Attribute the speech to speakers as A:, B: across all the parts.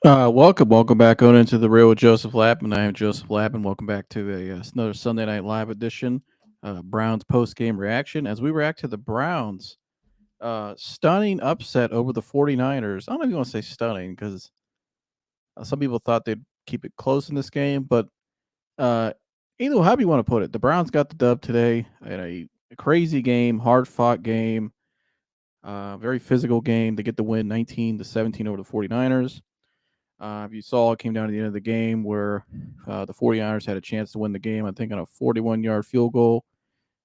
A: Welcome back on into the real with Joseph Lappin. I am Joseph Lappin. Welcome back to another Sunday Night Live edition, Browns post game reaction. As we react to the Browns, stunning upset over the 49ers. I don't know if you want to say stunning because some people thought they'd keep it close in this game, but uh, either however you want to put it, the Browns got the dub today in a crazy game, hard fought game, very physical game. They get the win 19-17 over the 49ers. If you saw, it came down to the end of the game where the 49ers had a chance to win the game, I think, on a 41-yard field goal.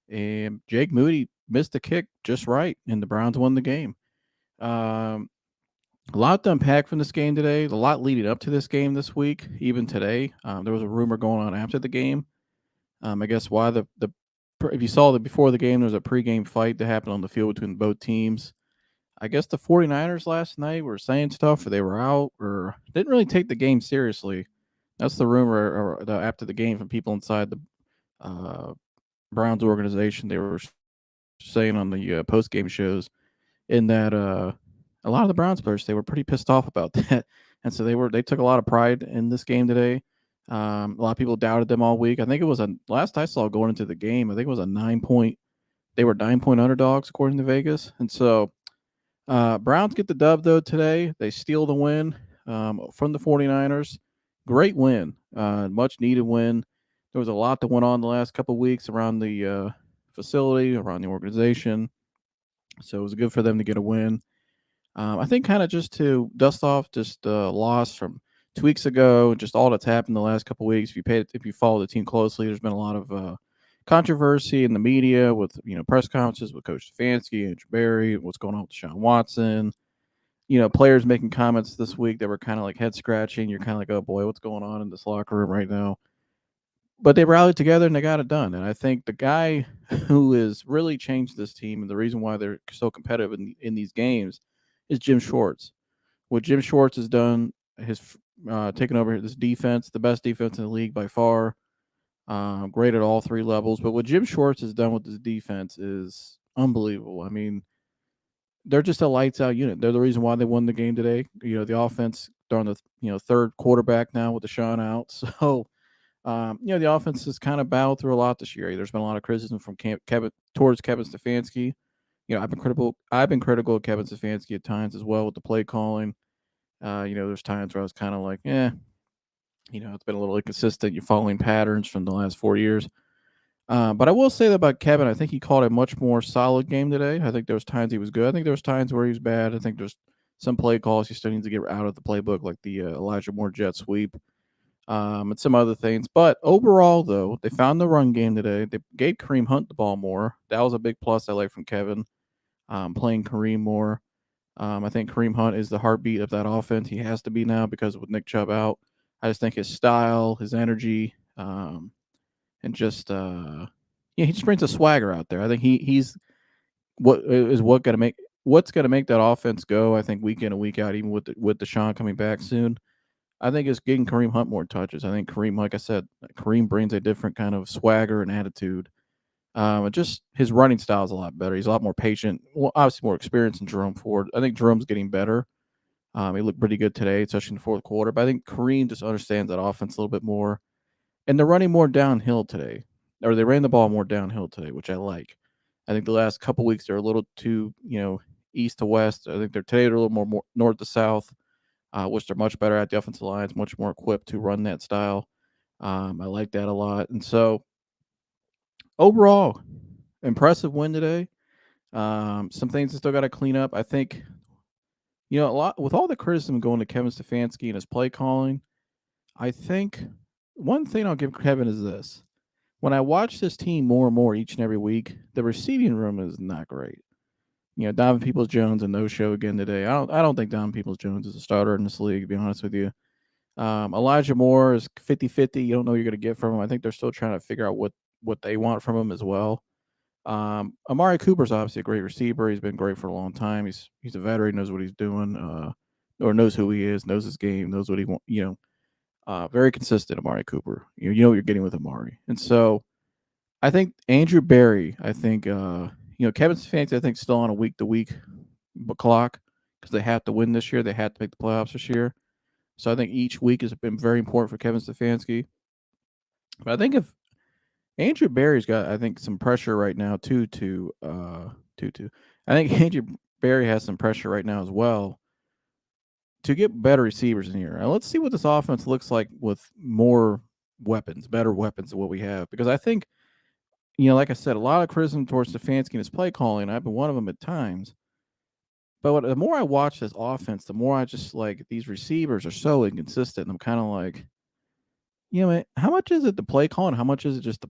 A: And Jake Moody missed the kick just right, and the Browns won the game. Um, a lot to unpack from this game today, a lot leading up to this game this week, even today. There was a rumor going on after the game. I guess why if you saw that before the game, there was a pregame fight that happened on the field between both teams. I guess the 49ers last night were saying stuff or they were out or didn't really take the game seriously. That's the rumor after the game from people inside the uh, Browns organization. They were saying on the post game shows in that a lot of the Browns players, they were pretty pissed off about that. And so they took a lot of pride in this game today. A lot of people doubted them all week. I think it was last I saw going into the game, I think it was a 9 point. They were 9 point underdogs according to Vegas. And so Browns get the dub, though, today. They steal the win from the 49ers. Great win, much needed win. There was a lot that went on the last couple of weeks around the facility, around the organization. So it was good for them to get a win. I think kind of just to dust off just loss from 2 weeks ago, just all that's happened the last couple of weeks. If you follow the team closely, there's been a lot of controversy in the media with press conferences with Coach Stefanski, Andrew Berry, what's going on with Deshaun Watson. Players making comments this week that were kind of like head scratching. You're kind of like, oh boy, what's going on in this locker room right now? But they rallied together and they got it done. And I think the guy who has really changed this team and the reason why they're so competitive in these games is Jim Schwartz. What Jim Schwartz has done, his taken over this defense, the best defense in the league by far. Great at all three levels. But what Jim Schwartz has done with this defense is unbelievable. I mean, they're just a lights out unit. They're the reason why they won the game today. The offense, they're on the third quarterback now with Deshaun out. So, the offense has kind of battled through a lot this year. There's been a lot of criticism from Kevin towards Kevin Stefanski. I've been critical. I've been critical of Kevin Stefanski at times as well with the play calling. There's times where I was kind of like, it's been a little inconsistent. You're following patterns from the last 4 years. But I will say that about Kevin, I think he called a much more solid game today. I think there was times he was good. I think there was times where he was bad. I think there's some play calls he still needs to get out of the playbook, like the Elijah Moore jet sweep, and some other things. But overall, though, they found the run game today. They gave Kareem Hunt the ball more. That was a big plus I like from Kevin, playing Kareem more. I think Kareem Hunt is the heartbeat of that offense. He has to be now because with Nick Chubb out. I just think his style, his energy, and just he just brings a swagger out there. I think he's what's gonna make that offense go. I think week in and week out, even with Deshaun coming back soon. I think it's getting Kareem Hunt more touches. I think Kareem, like I said, Kareem brings a different kind of swagger and attitude. Just his running style is a lot better. He's a lot more patient. Well, obviously more experienced than Jerome Ford. I think Jerome's getting better. He looked pretty good today, especially in the fourth quarter. But I think Kareem just understands that offense a little bit more. And they're running more downhill today, or they ran the ball more downhill today, which I like. I think the last couple weeks they're a little too, east to west. I think they're a little more north to south, which they're much better at. The offensive line is much more equipped to run that style. I like that a lot. And so overall, impressive win today. Some things I still got to clean up. I think, a lot with all the criticism going to Kevin Stefanski and his play calling. I think one thing I'll give Kevin is this: when I watch this team more and more each and every week, the receiving room is not great. Donovan Peoples-Jones and no show again today. I don't think Donovan Peoples-Jones is a starter in this league, to be honest with you. Elijah Moore is 50-50. You don't know what you're going to get from him. I think they're still trying to figure out what they want from him as well. Amari Cooper's obviously a great receiver. He's been great for a long time. He's a veteran, knows what he's doing, or knows who he is, knows his game, knows what he wants. Very consistent, Amari Cooper. You know what you're getting with Amari. And so I think Andrew Berry, Kevin Stefanski, I think, still on a week-to-week clock because they have to win this year. They have to make the playoffs this year. So I think each week has been very important for Kevin Stefanski. But I think if Andrew Barry's got, I think, some pressure right now too. To I think Andrew Barry has some pressure right now as well to get better receivers in here. Now let's see what this offense looks like with more weapons, better weapons than what we have. Because I think, like I said, a lot of criticism towards Stefanski and his play calling. I've been one of them at times. But the more I watch this offense, the more I just like these receivers are so inconsistent. And I'm kind of like, man, how much is it the play calling? How much is it just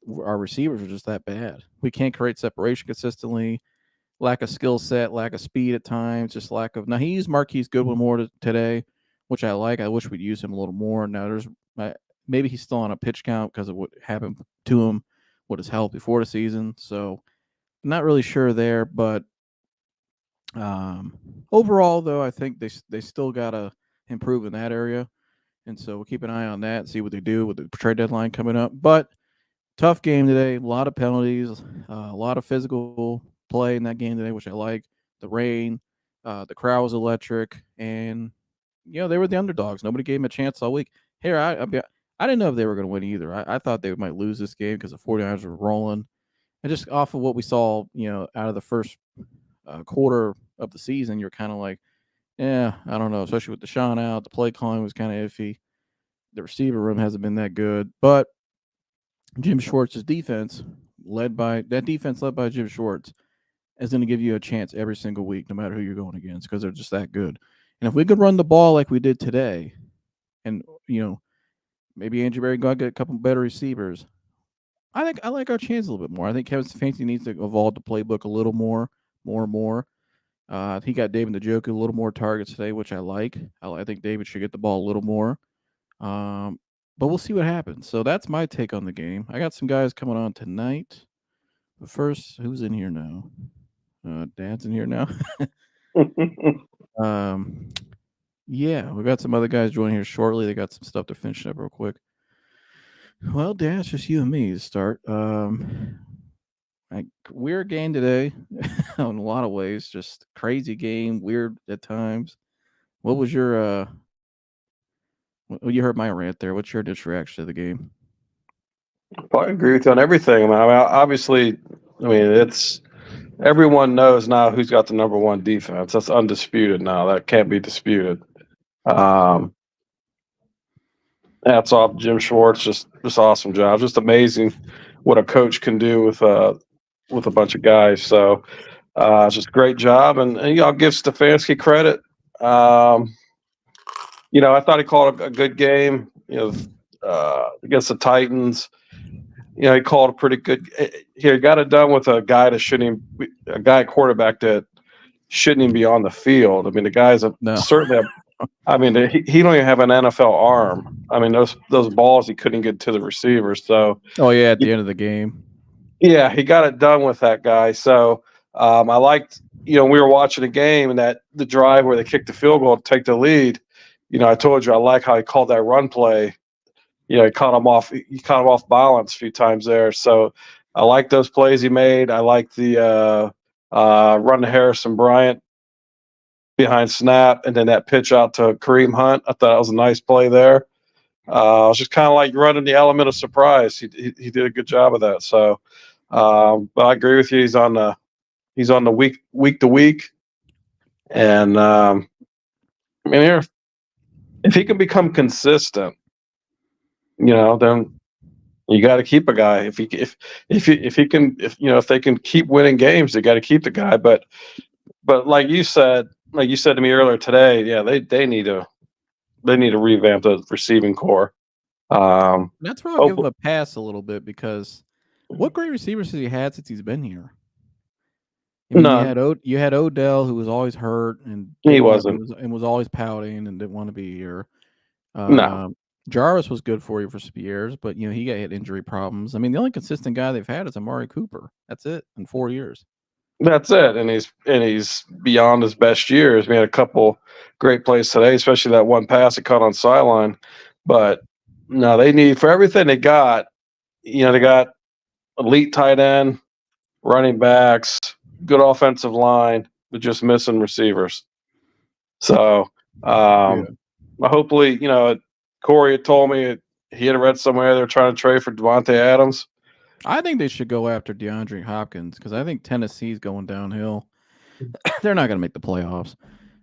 A: our receivers are just that bad? We can't create separation consistently. Lack of skill set, lack of speed at times, just lack of. Now he used Marquise Goodwin more today, which I like. I wish we'd use him a little more. Now maybe he's still on a pitch count because of what happened to him, what his health before the season. So I'm not really sure there, but overall though, I think they still gotta improve in that area. And so we'll keep an eye on that and see what they do with the trade deadline coming up. But tough game today. A lot of penalties, a lot of physical play in that game today, which I like. The rain, the crowd was electric, and they were the underdogs. Nobody gave them a chance all week. Here, I didn't know if they were going to win either. I thought they might lose this game because the 49ers were rolling, and just off of what we saw, out of the first quarter of the season, you're kind of like, yeah, I don't know. Especially with Deshaun out, the play calling was kind of iffy. The receiver room hasn't been that good, but Jim Schwartz's defense, led by Jim Schwartz, is going to give you a chance every single week, no matter who you're going against, because they're just that good. And if we could run the ball like we did today, and maybe Andrew Berry go get a couple better receivers, I think I like our chance a little bit more. I think Kevin Stefanski needs to evolve the playbook a little more. He got David Njoku a little more targets today, which I like. I think David should get the ball a little more. But we'll see what happens. So that's my take on the game. I got some guys coming on tonight. But first, who's in here now? Dad's in here now. Yeah, we got some other guys joining here shortly. They got some stuff to finish up real quick. Well, Dad, it's just you and me to start. Weird game today in a lot of ways. Just crazy game, weird at times. What was your you heard my rant there. What's your initial reaction to the game?
B: I agree with you on everything. Obviously, it's everyone knows now who's got the number one defense. That's undisputed now. That can't be disputed. Hats off Jim Schwartz. Just awesome job. Just amazing what a coach can do with a bunch of guys. So just a great job. And I'll give Stefanski credit. I thought he called a good game. Against the Titans. He called a pretty good. He got it done with a guy quarterback that shouldn't even be on the field. The guy's certainly. He don't even have an NFL arm. Those balls he couldn't get to the receivers. So.
A: Oh yeah, at the end of the game.
B: Yeah, he got it done with that guy. So I liked. We were watching a game and that the drive where they kicked the field goal to take the lead. I told you I like how he called that run play. He caught him off balance a few times there. So I like those plays he made. I like the run to Harrison Bryant behind snap, and then that pitch out to Kareem Hunt. I thought that was a nice play there. It was just kind of like running the element of surprise. He did a good job of that. So, but I agree with you. He's on the week to week, and if he can become consistent. Then you got to keep a guy. If they can keep winning games, they got to keep the guy. But like you said to me earlier today, yeah, they need to revamp the receiving core.
A: That's where I'll give him a pass a little bit because what great receivers has he had since he's been here? You had Odell, who was always hurt and
B: he wasn't
A: and was always pouting and didn't want to be here.
B: No.
A: Jarvis was good for you for some years, but he got hit injury problems. The only consistent guy they've had is Amari Cooper. That's it in 4 years.
B: That's it, and he's beyond his best years. We had a couple great plays today, especially that one pass that caught on sideline. But no, they need for everything they got. They got elite tight end, running backs, good offensive line, but just missing receivers. So. hopefully, Corey had told me he had read somewhere they're trying to trade for Devontae Adams.
A: I think they should go after DeAndre Hopkins because I think Tennessee's going downhill. They're not going to make the playoffs.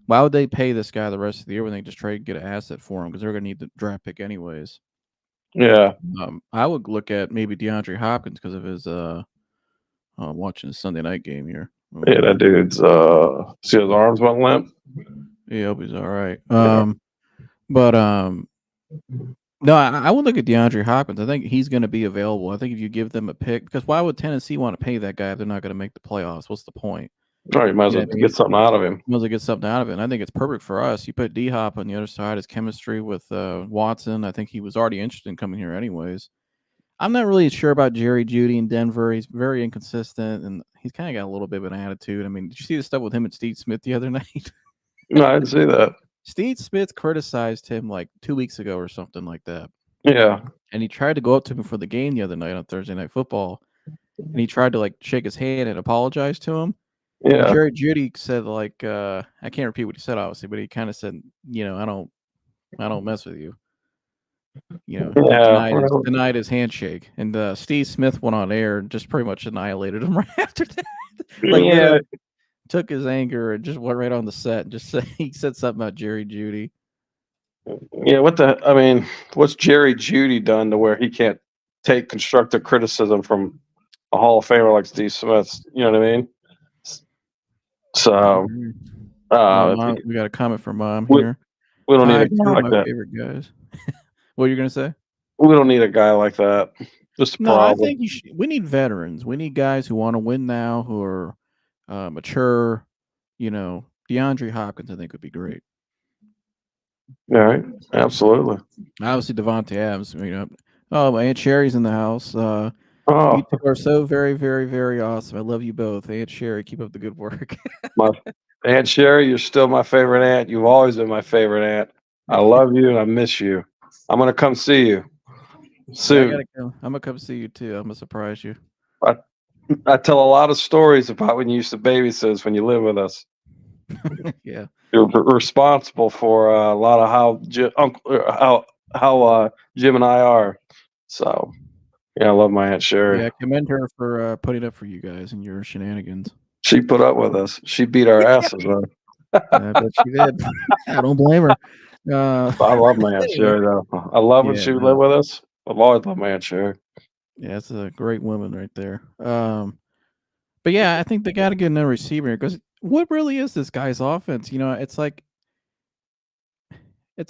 A: Why would they pay this guy the rest of the year when they just trade get an asset for him? Because they're going to need the draft pick anyways.
B: Yeah.
A: I would look at maybe DeAndre Hopkins because of his watching the Sunday night game here.
B: Yeah, that dude's see his arms went limp.
A: Yeah, hope he's all right. But no, I would look at DeAndre Hopkins. I think he's going to be available. I think if you give them a pick, because why would Tennessee want to pay that guy if they're not going to make the playoffs? What's the point?
B: All right, you might as well get something out of him.
A: Might as well get something out of it. And I think it's perfect for us. You put D-Hop on the other side, his chemistry with Watson. I think he was already interested in coming here anyways. I'm not really sure about Jerry Jeudy in Denver. He's very inconsistent, and he's kind of got a little bit of an attitude. I mean, did you see the stuff with him and Steve Smith the other night?
B: No, I didn't see that.
A: Steve Smith criticized him like 2 weeks ago or something like that.
B: Yeah.
A: And he tried to go up to him for the game the other night on Thursday Night Football, and he tried to like shake his hand and apologize to him.
B: Yeah.
A: And Jerry Jeudy said like, I can't repeat what he said obviously, but he kind of said, I don't mess with you. Denied his handshake, and Steve Smith went on air and just pretty much annihilated him right after that. Like, took his anger and just went right on the set and just he said something about Jerry Jeudy.
B: Yeah, what's Jerry Jeudy done to where he can't take constructive criticism from a Hall of Famer like Steve Smith? You know what I mean? So,
A: we got a comment from Mom here.
B: We don't need a guy like that.
A: Favorite guys. What are you gonna say?
B: We don't need a guy like that. Just a problem.
A: I think we need veterans. We need guys who want to win now, who are mature. DeAndre Hopkins, I think, would be great.
B: All right, absolutely.
A: Obviously, Devontae Adams. My Aunt Sherry's in the house. You two are so very, very, very awesome. I love you both, Aunt Sherry. Keep up the good work.
B: My Aunt Sherry, you're still my favorite aunt. You've always been my favorite aunt. I love you and I miss you. I'm gonna come see you soon.
A: Yeah, I'm gonna come see you too. I'm gonna surprise you.
B: I tell a lot of stories about when you used to babysit us when you lived with us.
A: Yeah,
B: you're responsible for a lot of how Jim and I are. So, yeah, I love my Aunt Sherry.
A: Yeah, I commend her for putting up for you guys and your shenanigans.
B: She put up with us. She beat our asses, man.
A: I bet she did. I don't blame her.
B: I love my Aunt Sherry, though. I love when she lived with us. I've always loved my Aunt Sherry.
A: Yeah, it's a great woman right there. But yeah, I think they got to get another receiver because what really is this guy's offense? It's like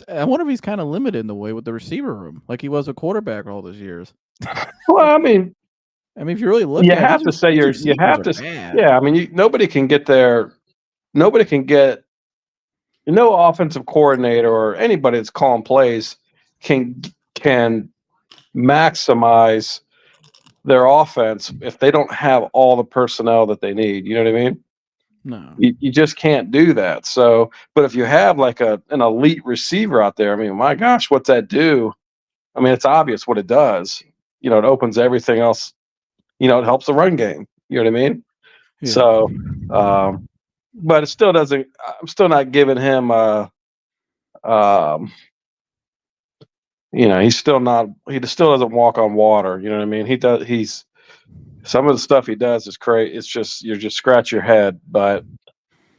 A: I wonder if he's kind of limited in the way with the receiver room, like he was a quarterback all those years.
B: Well, I mean,
A: if you really look,
B: you have to say you have to. Bad. Yeah, I mean, nobody can get there. Nobody can get. No offensive coordinator or anybody that's calling plays can maximize their offense if they don't have all the personnel that they need. You know what I mean?
A: No,
B: you just can't do that. So, but if you have like an elite receiver out there, I mean, my gosh, what's that do? I mean, it's obvious what it does. It opens everything else. It helps the run game. You know what I mean? Yeah. So, but it still doesn't. I'm still not giving him he's still not. He still doesn't walk on water. You know what I mean? He does. Some of the stuff he does is crazy. It's just you just scratch your head. But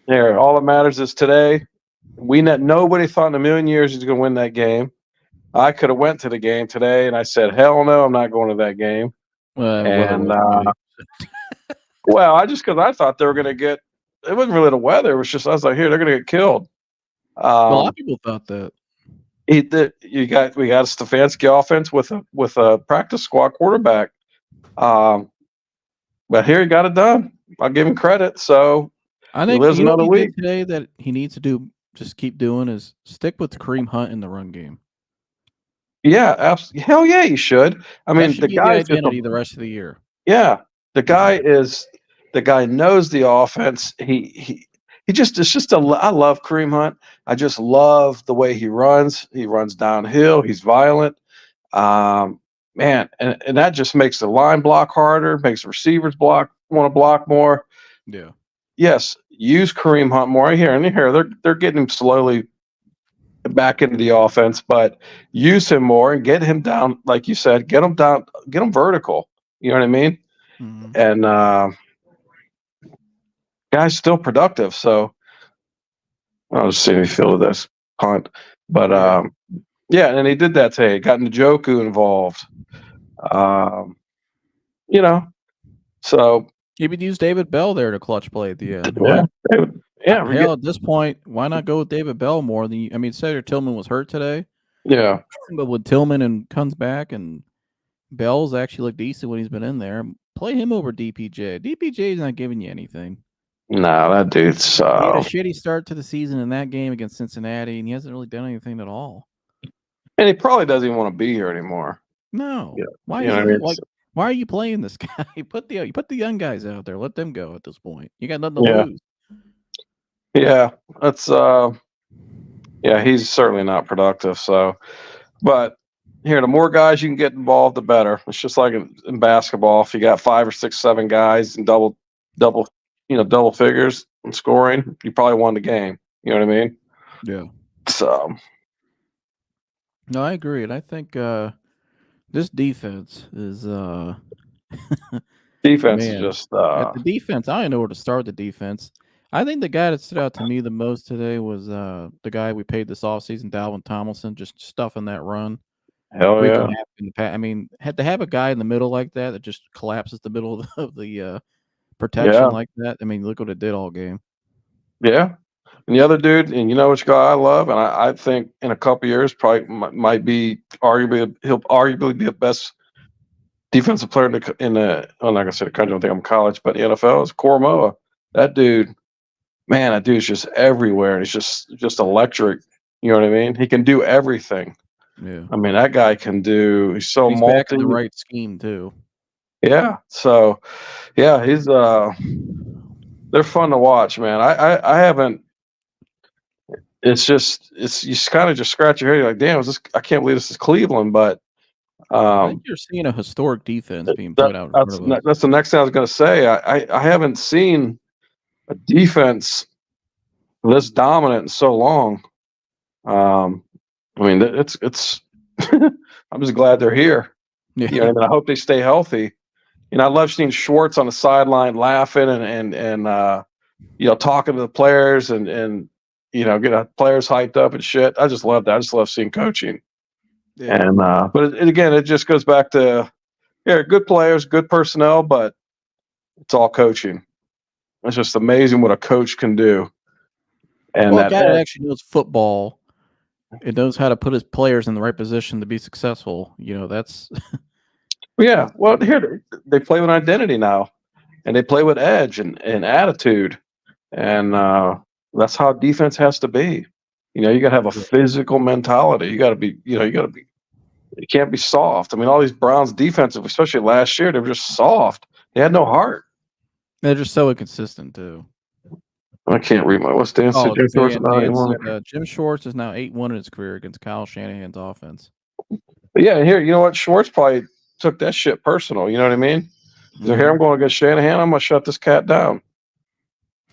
B: all that matters is today. Nobody thought in a million years he's going to win that game. I could have went to the game today, and I said, "Hell no, I'm not going to that game." Because I thought they were going to get. It wasn't really the weather. It was just I was like, "Here, they're going to get killed."
A: A lot of people thought that.
B: We got a Stefanski offense with a practice squad quarterback. But here he got it done. I'll give him credit. So
A: I think he lives another week today that he needs to do. Just keep doing is stick with Kareem Hunt in the run game.
B: Yeah, absolutely. Hell yeah, you should. I mean, the guy's
A: identity the rest of the year.
B: Yeah, the guy knows the offense. He just it's just I love Kareem Hunt. I just love the way he runs. He runs downhill. He's violent. Man, and that just makes the line block harder. Makes receivers want to block more.
A: Yeah.
B: Yes, use Kareem Hunt more here and here. They're getting him slowly back into the offense, but use him more and get him down, like you said, get him down, get him vertical. You know what I mean?
A: Mhm.
B: And guy's still productive. So I'll just see how he feel this punt. But
A: Yeah.
B: yeah, and he did that today. Got Njoku involved. Um, you know, so
A: You would use David Bell there to clutch play at the end.
B: yeah, yeah, we get,
A: Hell, at this point, why not go with David Bell more than I mean, Cedric Tillman was hurt today,
B: yeah.
A: but with Tillman and comes back and Bell's actually looked decent when he's been in there, play him over DPJ. DPJ is not giving you anything.
B: No, that dude's.
A: He had a shitty start to the season in that game against Cincinnati, and he hasn't really done anything at all.
B: And he probably doesn't even want to be here anymore.
A: No.
B: Yeah.
A: Why
B: You
A: is
B: know
A: he
B: what I mean?
A: like? Why are you playing this guy? Put the young guys out there. Let them go at this point. You got nothing to
B: Yeah.
A: lose.
B: Yeah, that's yeah, he's certainly not productive. So, but here, the more guys you can get involved, the better. It's just like in basketball. If you got 5 or 6, 7 guys and double, double figures in scoring, you probably won the game. You know what I mean?
A: Yeah.
B: So
A: No, I agree, and I think this defense is
B: defense is
A: man.
B: just
A: At the defense, I don't know where to start the defense. I think the guy that stood out to me the most today was the guy we paid this offseason, Dalvin Tomlinson, just stuffing that run.
B: hell
A: We can
B: yeah,
A: have in the I mean, had to have a guy in the middle like that just collapses the middle of the protection
B: yeah,
A: like that. I mean, look what it did all game.
B: yeah. And the other dude, and you know which guy I love, and I think in a couple years probably might be arguably he'll arguably be the best defensive player in the I'm not gonna say the country, I don't think I'm college, but the NFL is Koromoa. That dude, man, that dude's just everywhere, and he's just electric. You know what I mean? He can do everything.
A: Yeah.
B: I mean, that guy can do. He's so
A: And he's back in
B: multi.
A: the right scheme too.
B: Yeah. So, yeah, he's they're fun to watch, man. I haven't. It's you kind of just scratch your head. You're like, damn, I can't believe this is Cleveland, but
A: I think you're seeing a historic defense being played out in front of us.
B: that's the next thing I was going to say. I haven't seen a defense this dominant in so long. I mean, it's. I'm just glad they're here.
A: Yeah.
B: You know, what I mean, I hope they stay healthy. You know, I love seeing Schwartz on the sideline laughing and talking to the players and get the players hyped up and shit. I just love that. I just love seeing coaching.
A: Yeah.
B: And but again, it just goes back to good players, good personnel, but it's all coaching. It's just amazing what a coach can do. And
A: Well, a guy that actually knows football and knows how to put his players in the right position to be successful, that's
B: yeah. Well, here they play with identity now, and they play with edge and attitude, and that's how defense has to be. You got to have a physical mentality. You got to be. You can't be soft. I mean, all these Browns defensive, especially last year, they were just soft. They had no heart.
A: they're just so inconsistent too.
B: I can't read what's Dan said.
A: Jim Schwartz is now 8-1 in his career against Kyle Shanahan's offense.
B: But yeah, here, you know what? Schwartz probably took that shit personal. You know what I mean? So here I'm going against Shanahan. I'm going to shut this cat down.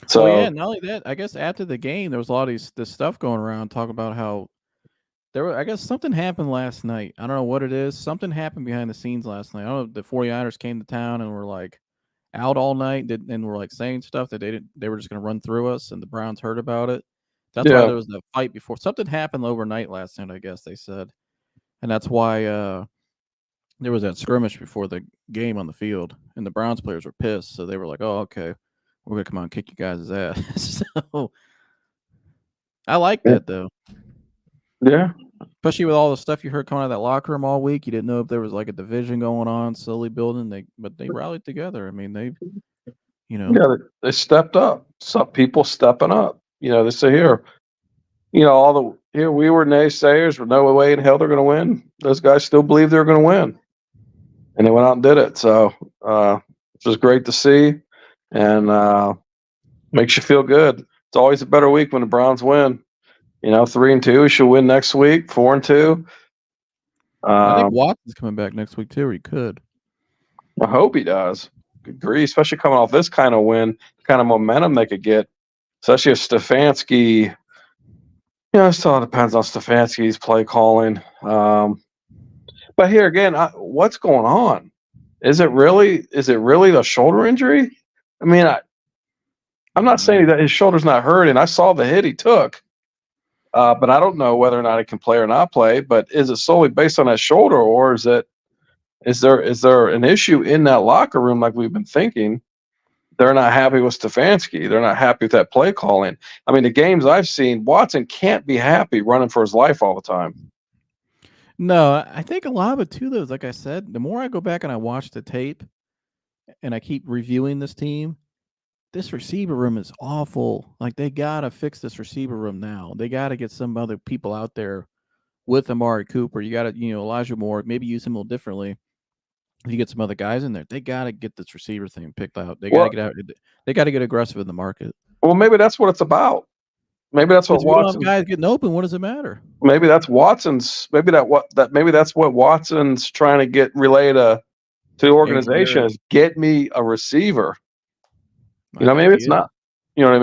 B: So
A: yeah, not only that, I guess after the game, there was a lot of this stuff going around talking about how I guess something happened last night. I don't know what it is. Something happened behind the scenes last night. I don't know if the 49ers came to town and were like out all night and were like saying stuff that they were just going to run through us, and the Browns heard about it. That's why there was a fight before. Something happened overnight last night, I guess they said. And that's why there was that skirmish before the game on the field, and the Browns players were pissed. So they were like, "Oh, okay, we're gonna come out and kick you guys' ass." So I like that though.
B: Yeah,
A: especially with all the stuff you heard coming out of that locker room all week. You didn't know if there was like a division going on, slowly building. But they rallied together. I mean,
B: they stepped up. Some people stepping up. They say here, here we were naysayers, but no way in hell they're going to win. Those guys still believe they're going to win, and they went out and did it. So it was great to see, and makes you feel good. It's always a better week when the Browns win. 3-2. We should win next week. 4-2.
A: I think Watson's coming back next week too. Or he could.
B: I hope he does. Agree, especially coming off this kind of win, kind of momentum they could get. Especially if Stefanski, It still depends on Stefanski's play calling. But here again, what's going on? Is it really a shoulder injury? I mean, I'm not saying that his shoulder's not hurting. I saw the hit he took, but I don't know whether or not he can play or not play. But is it solely based on that shoulder, or is there an issue in that locker room like we've been thinking? They're not happy with Stefanski. They're not happy with that play calling. I mean, the games I've seen, Watson can't be happy running for his life all the time.
A: No, I think a lot of it too, though, is like I said, the more I go back and I watch the tape and I keep reviewing this team, this receiver room is awful. Like, they got to fix this receiver room now. They got to get some other people out there with Amari Cooper. You got to, Elijah Moore, maybe use him a little differently. If you get some other guys in there, they got to get this receiver thing picked out. They got to get out. They got to get aggressive in the market.
B: Well, maybe that's what it's about. Maybe that's what Watson.
A: Guys getting open. What does it matter?
B: Maybe that's Watson's. Maybe that's what Watson's trying to get relayed to the organization is get me a receiver. Maybe it's not. You know what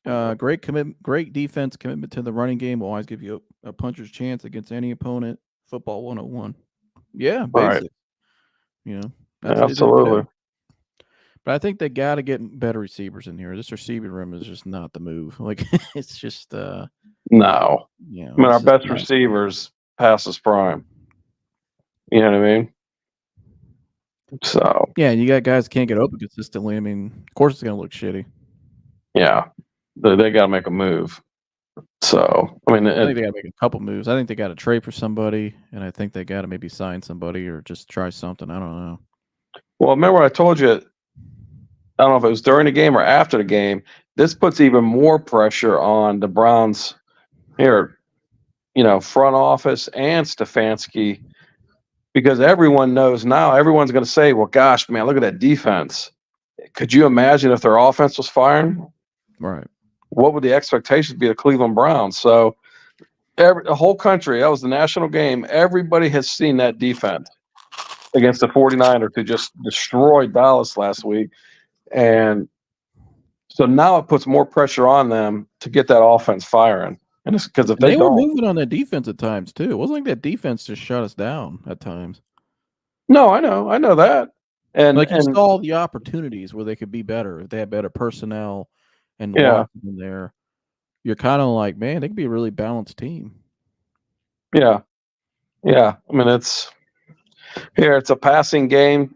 B: I
A: mean? Great defense, commitment to the running game will always give you a puncher's chance against any opponent. Football 101. Yeah, basic.
B: Right. Absolutely.
A: But I think they got to get better receivers in here. This receiving room is just not the move. Like, it's just
B: no. I mean, our best receivers past his prime. You know what I mean? So
A: yeah, and you got guys that can't get open consistently. I mean, of course it's going to look shitty.
B: Yeah, they got to make a move. So I mean,
A: I think they got to make a couple moves. I think they got to trade for somebody, and I think they got to maybe sign somebody or just try something. I don't know.
B: Well, remember I told you. I don't know if it was during the game or after the game. This puts even more pressure on the Browns here, front office and Stefanski, because everyone knows now. Everyone's going to say, "Well, gosh, man, look at that defense." Could you imagine if their offense was firing?
A: Right.
B: What would the expectations be of the Cleveland Browns? So, the whole country, that was the national game. Everybody has seen that defense against the 49ers who just destroyed Dallas last week. And so now it puts more pressure on them to get that offense firing. And it's because if they
A: were moving on that defense at times too. It wasn't like that defense just shut us down at times.
B: No, I know that. And
A: you saw the opportunities where they could be better if they had better personnel and Watson there. You're kind of like, man, they could be a really balanced team.
B: Yeah. I mean, it's a passing game.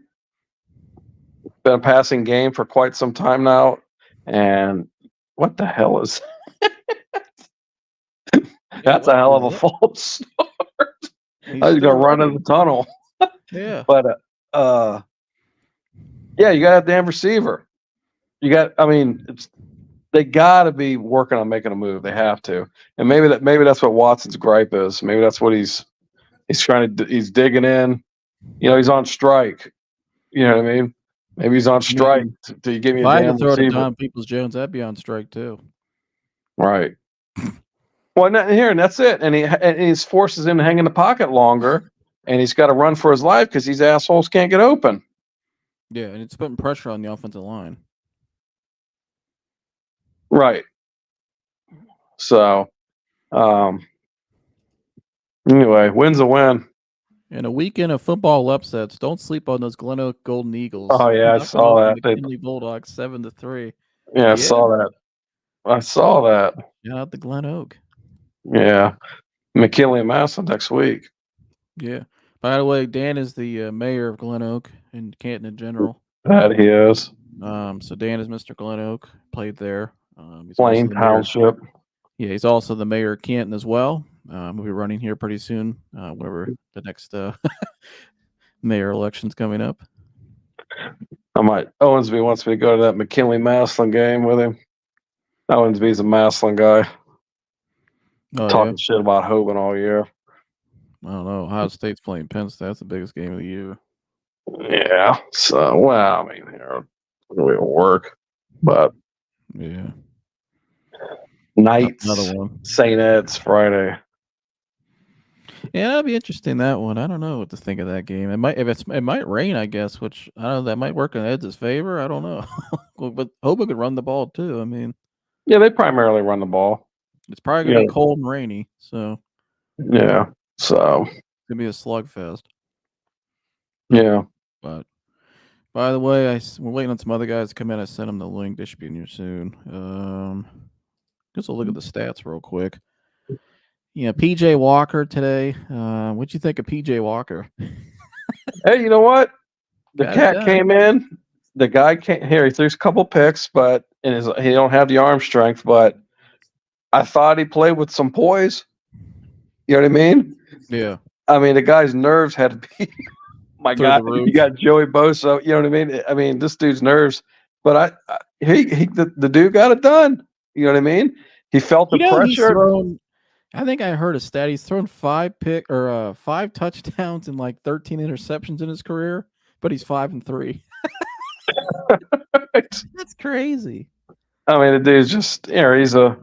B: Been a passing game for quite some time now, and what the hell is that's a hell of a false start. I was gonna run in the tunnel.
A: Yeah,
B: but you gotta have damn receiver. They got to be working on making a move. They have to, and maybe that's what Watson's gripe is. Maybe that's what he's trying to. He's digging in. He's on strike. You know what I mean? Maybe he's on strike. Do you give me a damn receiver? If I had to throw to
A: Don Peoples-Jones, I'd be on strike too.
B: Right. Well, and that's it. And he's forces him to hang in the pocket longer, and he's got to run for his life because these assholes can't get open.
A: Yeah, and it's putting pressure on the offensive line.
B: Right. So, anyway, win's a win.
A: And a weekend of football upsets. Don't sleep on those Glen Oak Golden Eagles.
B: Oh yeah, I saw that.
A: McKinley Bulldogs 7-3.
B: Yeah, I saw that.
A: Shout out to Glen Oak.
B: Yeah, McKinley and Massillon next week.
A: Yeah. By the way, Dan is the mayor of Glen Oak and Canton in general.
B: That he is.
A: So Dan is Mr. Glen Oak. Played there.
B: Plain Township.
A: Yeah, he's also the mayor of Canton as well. We'll be running here pretty soon. Whenever the next mayor election's coming up.
B: Owensby wants me to go to that McKinley Massillon game with him. Owensby's a Massillon guy. Talking shit about Hoban all year.
A: I don't know. Ohio State's playing Penn State. That's the biggest game of the year.
B: Yeah. So, well, I mean, it'll work. But
A: yeah.
B: Nights, another one. St. Ed's Friday.
A: Yeah, that'd be interesting. That one, I don't know what to think of that game. It might rain, I guess, which I don't know. That might work in Ed's favor. I don't know, but Hoban could run the ball too. I mean,
B: yeah, they primarily run the ball.
A: It's probably gonna
B: Yeah,
A: be cold and rainy, so
B: yeah. So
A: it's gonna be a slugfest.
B: yeah.
A: But by the way, we're waiting on some other guys to come in. I sent them the link. They should be in here soon. Just a look at the stats real quick. PJ Walker today. What'd you think of PJ Walker?
B: Hey, you know what? The
A: Got it
B: cat
A: done.
B: came in. The guy came here. He threw a couple picks, but he don't have the arm strength. But I thought he played with some poise. You know what I mean?
A: Yeah,
B: I mean, the guy's nerves had to be. My
A: through
B: God,
A: the
B: you
A: roof.
B: got Joey Bosa. You know what I mean? I mean, this dude's nerves. But the dude got it done. You know what I mean? He felt the
A: He's
B: pressure.
A: thrown. I think I heard a stat. He's thrown 5 touchdowns and like 13 interceptions in his career, but he's 5-3. That's crazy.
B: I mean, the dude's just he's a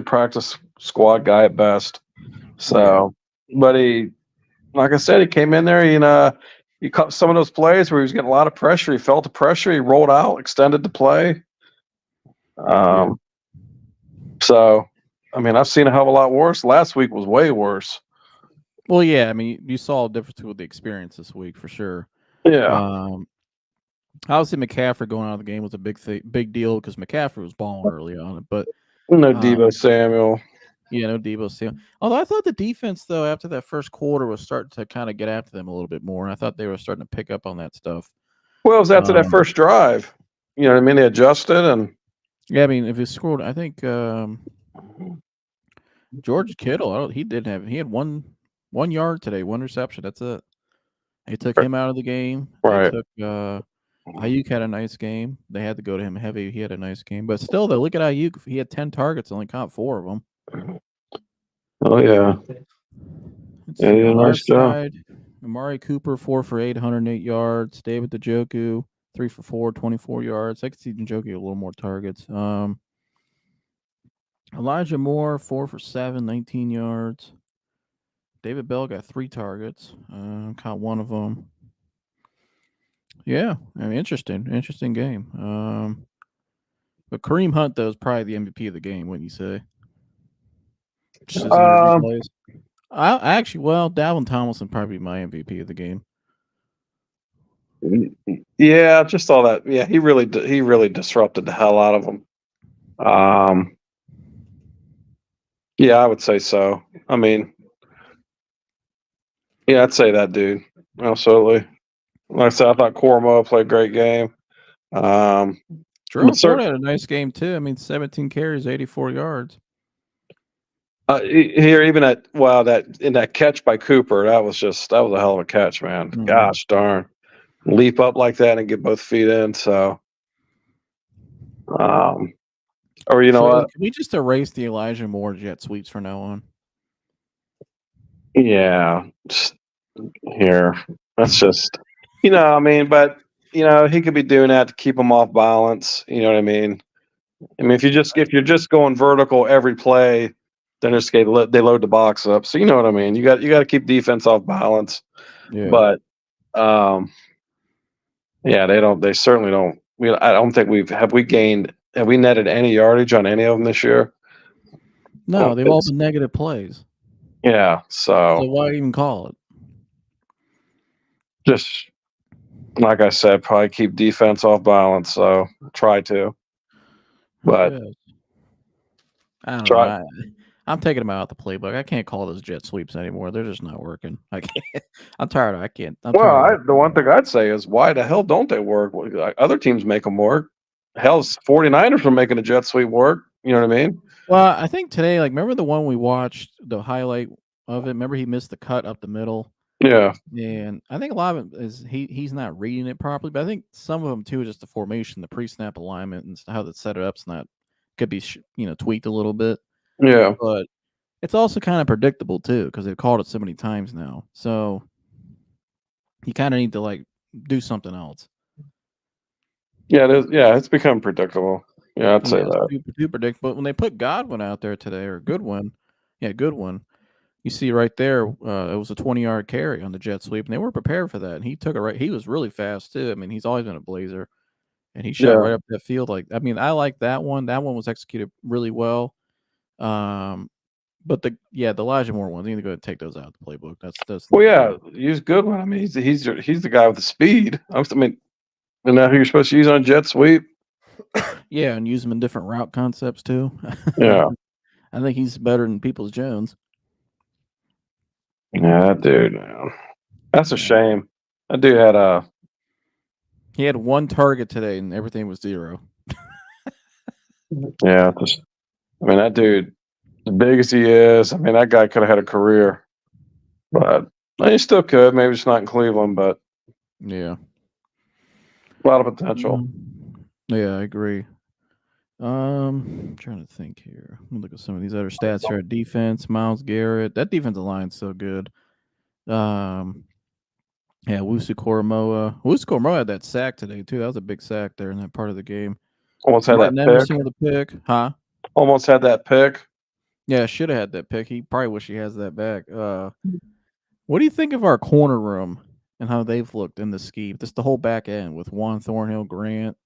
B: practice squad guy at best. So, but like I said, he came in there. He caught some of those plays where he was getting a lot of pressure. He felt the pressure. He rolled out, extended the play.
A: Yeah.
B: So, I mean, I've seen a hell of a lot worse. Last week was way worse.
A: Well, yeah. I mean, you saw a difference with the experience this week for sure.
B: Yeah.
A: Obviously, McCaffrey going out of the game was a big deal because McCaffrey was balling early on it. But
B: No Deebo Samuel.
A: yeah, no Deebo Samuel. Although I thought the defense, though, after that first quarter was starting to kind of get after them a little bit more. And I thought they were starting to pick up on that stuff.
B: Well, it was after that first drive. You know what I mean? They adjusted and.
A: Yeah, I mean, if you scored, I think George Kittle, he had 1 yard today, 1 reception. That's it. They took him out of the game.
B: Right.
A: They took Ayuk had a nice game. They had to go to him heavy. He had a nice game, but still, though, look at Ayuk. He had 10 targets, only caught 4 of them.
B: Oh yeah.
A: Let's
B: Yeah,
A: see.
B: he did
A: On
B: a
A: our
B: nice job.
A: side, Amari Cooper 4 for 8, 108 yards. David Njoku 3 for 4, 24 yards. I could see Njoku a little more targets. Elijah Moore 4 for 7, 19 yards. David Bell got 3 targets. Caught 1 of them. Yeah, I mean, interesting game. But Kareem Hunt, though, is probably the MVP of the game, wouldn't you say? Just as he replays. I actually, Dalvin Tomlinson probably be my MVP of the game.
B: Yeah, just all that. Yeah, he really disrupted the hell out of them. Yeah, I would say so. I mean, yeah, I'd say that dude. Absolutely. Like I said, I thought Cormo played a great game.
A: Jerome Ford had a nice game too. I mean, 17 carries, 84 yards.
B: Here, even that catch by Cooper, that was a hell of a catch, man. Mm-hmm. Gosh darn, leap up like that and get both feet in. So, or you know what?
A: Can we just erase the Elijah Moore jet sweeps from now on?
B: Yeah, just here. That's just, I mean, but he could be doing that to keep him off balance. You know what I mean? I mean, if you're just going vertical every play, then they load the box up. So you know what I mean. You got to keep defense off balance. Yeah. But yeah, they certainly don't. I don't think have we netted any yardage on any of them this year?
A: No, they've all been negative plays.
B: Yeah, so
A: why even call it?
B: Just like I said, probably keep defense off balance. So try to. But
A: I don't know. I'm taking them out of the playbook. I can't call those jet sweeps anymore. They're just not working. I can't. I'm tired of. I can't.
B: The one thing I'd say is, why the hell don't they work? Other teams make them work. Hell's 49ers were making a jet sweep work. You know what I mean?
A: Well, I think today, remember the one we watched, the highlight of it? Remember he missed the cut up the middle?
B: Yeah.
A: And I think a lot of it is he's not reading it properly, but I think some of them too is just the formation, the pre-snap alignment, and how they set it up's not could be tweaked a little bit.
B: Yeah,
A: but it's also kind of predictable too because they've called it so many times now. So you kind of need to do something else.
B: Yeah, it is. Yeah, it's become predictable. Yeah, I'd say that.
A: Too predictable. But when they put Godwin out there today, or Goodwin, you see right there, it was a 20-yard carry on the jet sweep, and they were prepared for that. And he took it right. He was really fast too. I mean, he's always been a blazer, and he shot right up that field. I like that one. That one was executed really well. But the Elijah Moore ones, you need to go ahead and take those out of the playbook. That's
B: Well, yeah, use Goodwin. I mean, he's the guy with the speed. I mean, isn't that who you're supposed to use on jet sweep?
A: Yeah, and use them in different route concepts too.
B: Yeah.
A: I think he's better than Peoples Jones.
B: Yeah, that dude. Man. That's a shame. That dude had
A: he had one target today, and everything was 0.
B: Yeah, I mean, that dude, as big as he is, I mean, that guy could have had a career, but he still could. Maybe it's not in Cleveland, but
A: yeah,
B: a lot of potential.
A: Yeah, I agree. I'm trying to think here. Let me look at some of these other stats here. Defense, Myles Garrett. That defensive line's so good. Yeah, Wusu Koromoa. Wusu Koromoa had that sack today too. That was a big sack there in that part of the game.
B: Almost had
A: Martin
B: that
A: Emerson
B: pick.
A: with a pick, huh?
B: Almost had that pick.
A: Yeah, should have had that pick. He probably wish he has that back. What do you think of our corner room and how they've looked in the scheme? Just the whole back end with Juan Thornhill, Grant.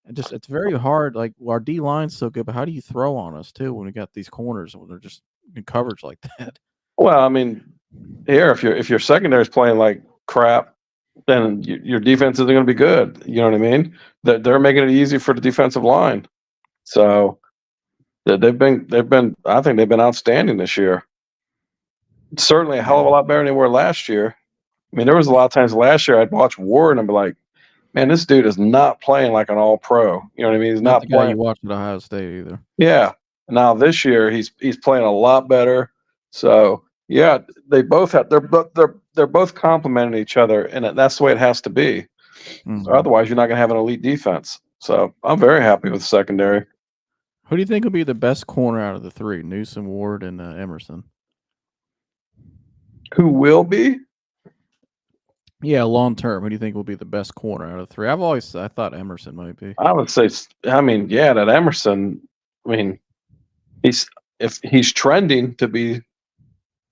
A: It's very hard. Like our D line's so good, but how do you throw on us too when we got these corners when they're just in coverage like that?
B: Well, I mean, here if your secondary is playing like crap, then your defense isn't going to be good. You know what I mean? They're making it easy for the defensive line. So they've been. I think they've been outstanding this year. Certainly a hell of a lot better than they were last year. I mean, there was a lot of times last year I'd watch Ward and I'd be like, man, this dude is not playing like an all-pro. You know what I mean? He's not
A: the guy
B: playing.
A: you watched at Ohio State either.
B: Yeah. Now this year he's playing a lot better. So yeah, they both have they're both complementing each other, and that's the way it has to be.
A: Mm-hmm.
B: Otherwise, you're not going to have an elite defense. So I'm very happy with the secondary.
A: Who do you think will be the best corner out of the three? Newsom, Ward, and Emerson.
B: Who will be?
A: Yeah, long term. Who do you think will be the best corner out of the three? I thought Emerson might be.
B: I would say. I mean, yeah, that Emerson. I mean, if he's trending to be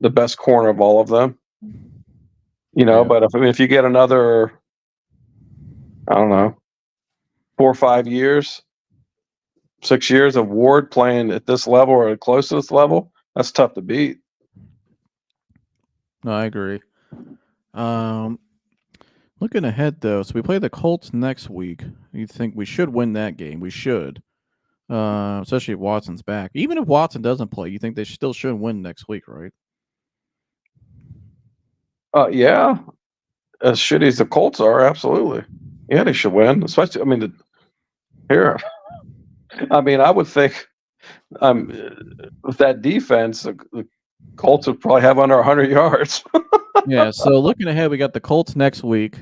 B: the best corner of all of them, you know. Yeah. But if you get another, I don't know, 4 or 5 years, 6 years of Ward playing at this level or close to this level, that's tough to beat.
A: No, I agree. Looking ahead though, so we play the Colts next week. You think we should win that game? We should, especially if Watson's back. Even if Watson doesn't play, you think they still should win next week, right?
B: Yeah, as shitty as the Colts are, absolutely. Yeah, they should win. Especially, I mean, I mean, I would think, with that defense, the Colts would probably have under 100 yards.
A: Yeah. So looking ahead, we got the Colts next week.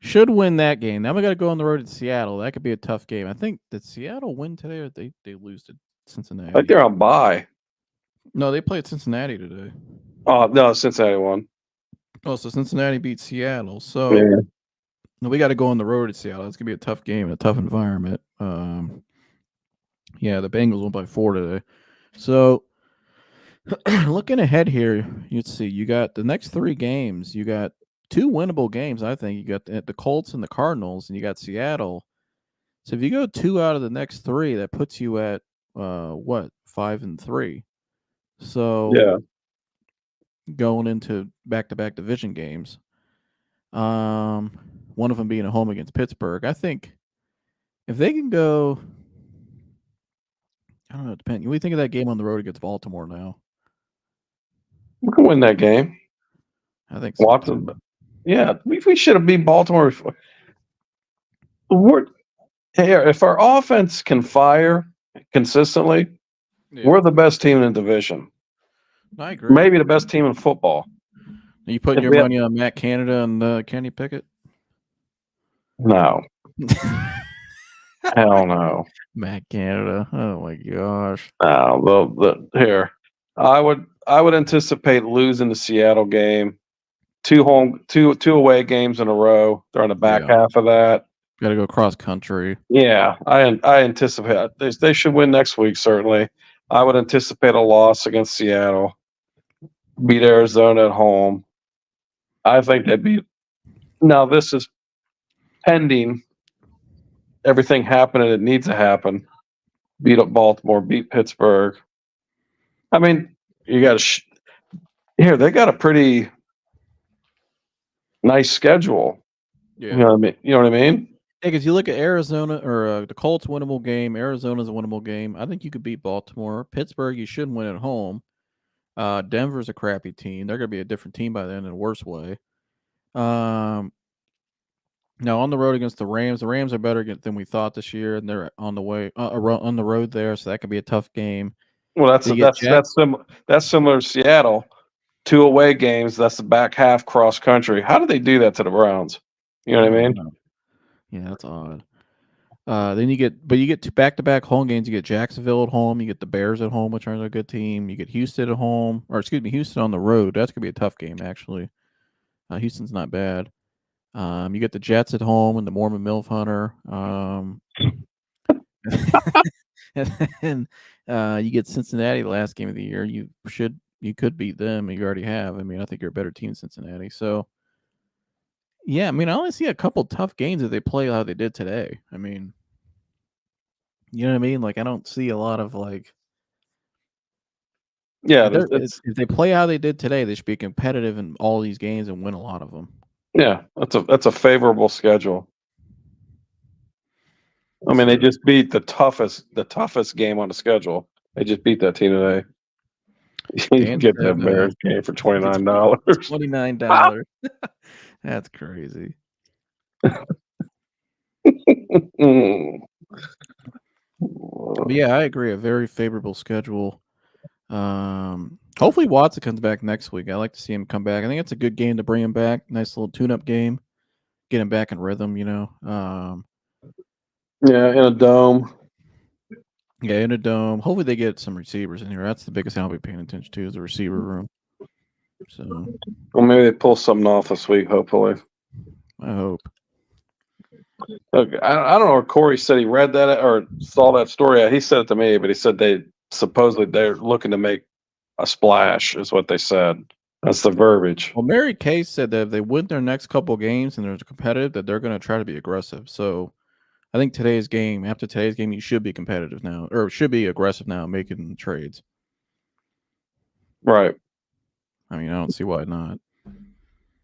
A: Should win that game. Now we got to go on the road to Seattle. That could be a tough game. I think did Seattle win today, or they lose to Cincinnati?
B: I think they're on bye.
A: No, they played Cincinnati today.
B: Oh no, Cincinnati won.
A: Oh, so Cincinnati beat Seattle. So we got to go on the road to Seattle. It's gonna be a tough game, a tough environment. Yeah, the Bengals won by 4 today. So looking ahead here, you'd see you got the next 3 games. You got 2 winnable games. I think you got the Colts and the Cardinals, and you got Seattle. So if you go 2 out of the next 3, that puts you at 5-3. So
B: yeah,
A: going into back-to-back division games, one of them being at home against Pittsburgh. I think if they can go, I don't know, depending. What do you think of that game on the road against Baltimore now?
B: We can win that game.
A: I think so.
B: Watson, yeah, we should have beat Baltimore before. If our offense can fire consistently, we're the best team in the division.
A: I agree.
B: Maybe the best team in football.
A: Are you putting your money on Matt Canada and Kenny Pickett?
B: No. Hell no.
A: Matt Canada. Oh my gosh.
B: No, here. I would anticipate losing the Seattle game. 2 away games in a row. They're on the back half of that.
A: Got to go cross country.
B: Yeah, I anticipate they should win next week. Certainly, I would anticipate a loss against Seattle. Beat Arizona at home. I think they'd beat. Now this is pending everything happening that needs to happen. Beat up Baltimore. Beat Pittsburgh. I mean, you got here. They got a pretty nice schedule. You know what I mean? You know what I mean?
A: Yeah, because you look at Arizona or the Colts winnable game. Arizona's a winnable game. I think you could beat Baltimore. Pittsburgh, you shouldn't win at home. Denver's a crappy team. They're going to be a different team by then in a worse way. Now on the road against the Rams. The Rams are better than we thought this year, and they're on the way on the road there, so that could be a tough game.
B: Well,
A: Then you get
B: that's similar to Seattle. 2 away games. That's the back half cross country. How do they do that to the Browns? You know
A: I
B: what I
A: don't
B: mean?
A: know. Yeah, that's odd. Then you get two back-to-back home games. You get Jacksonville at home. You get the Bears at home, which are a good team. You get Houston at home, or excuse me, Houston on the road. That's gonna be a tough game, actually. Houston's not bad. You get the Jets at home and the Mormon Milf Hunter. And then you get Cincinnati the last game of the year. You could beat them. You already have. I mean, I think you're a better team than Cincinnati. So yeah, I mean, I only see a couple tough games if they play how they did today. I mean, you know what I mean? Like, I don't see a lot of like.
B: Yeah,
A: If they play how they did today, they should be competitive in all these games and win a lot of them.
B: yeah, that's a favorable schedule. I mean, they
A: So,
B: just beat the toughest game on the schedule. They just beat that team today. You can
A: Dan
B: get that
A: said
B: Bears game for $29.
A: $29. That's crazy. But yeah, I agree. A very favorable schedule. Hopefully Watson comes back next week. I like to see him come back. I think it's a good game to bring him back. Nice little tune-up game. Get him back in rhythm, you know.
B: Yeah, in a dome.
A: Yeah, in a dome. Hopefully they get some receivers in here. That's the biggest thing I'll be paying attention to is the receiver room. So,
B: well, maybe they pull something off this week. Hopefully,
A: I hope.
B: Okay, I don't know if Corey said he read that or saw that story. He said it to me, but he said they're looking to make a splash, is what they said. That's the verbiage.
A: Well, Mary Kay said that if they win their next couple games and they're competitive, that they're going to try to be aggressive. So, I think after today's game, you should be competitive now, or should be aggressive now, making trades.
B: Right.
A: I mean, I don't see why not.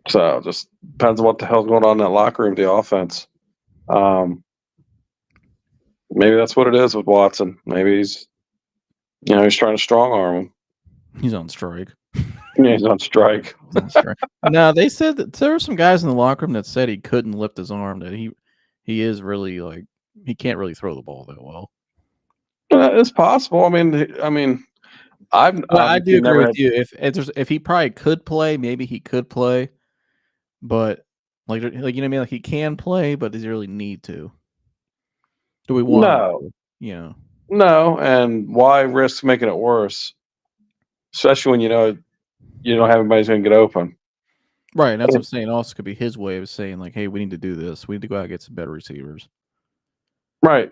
B: So just depends on what the hell's going on in that locker room, the offense. Maybe that's what it is with Watson. Maybe he's trying to strong arm him.
A: He's on strike.
B: Yeah, he's on strike.
A: No, they said that there were some guys in the locker room that said he couldn't lift his arm. That he is really like he can't really throw the ball that well.
B: It's possible. I mean, I've
A: I do agree
B: never
A: with you. If he probably could play, maybe he could play, but like you know what I mean. Like he can play, but does he really need to? Do we want?
B: no,
A: Yeah.
B: no, and why risk making it worse? Especially when you don't have anybody's going to get open.
A: Right, and that's what I'm saying. Also, could be his way of saying like, "Hey, we need to do this. We need to go out and get some better receivers."
B: Right.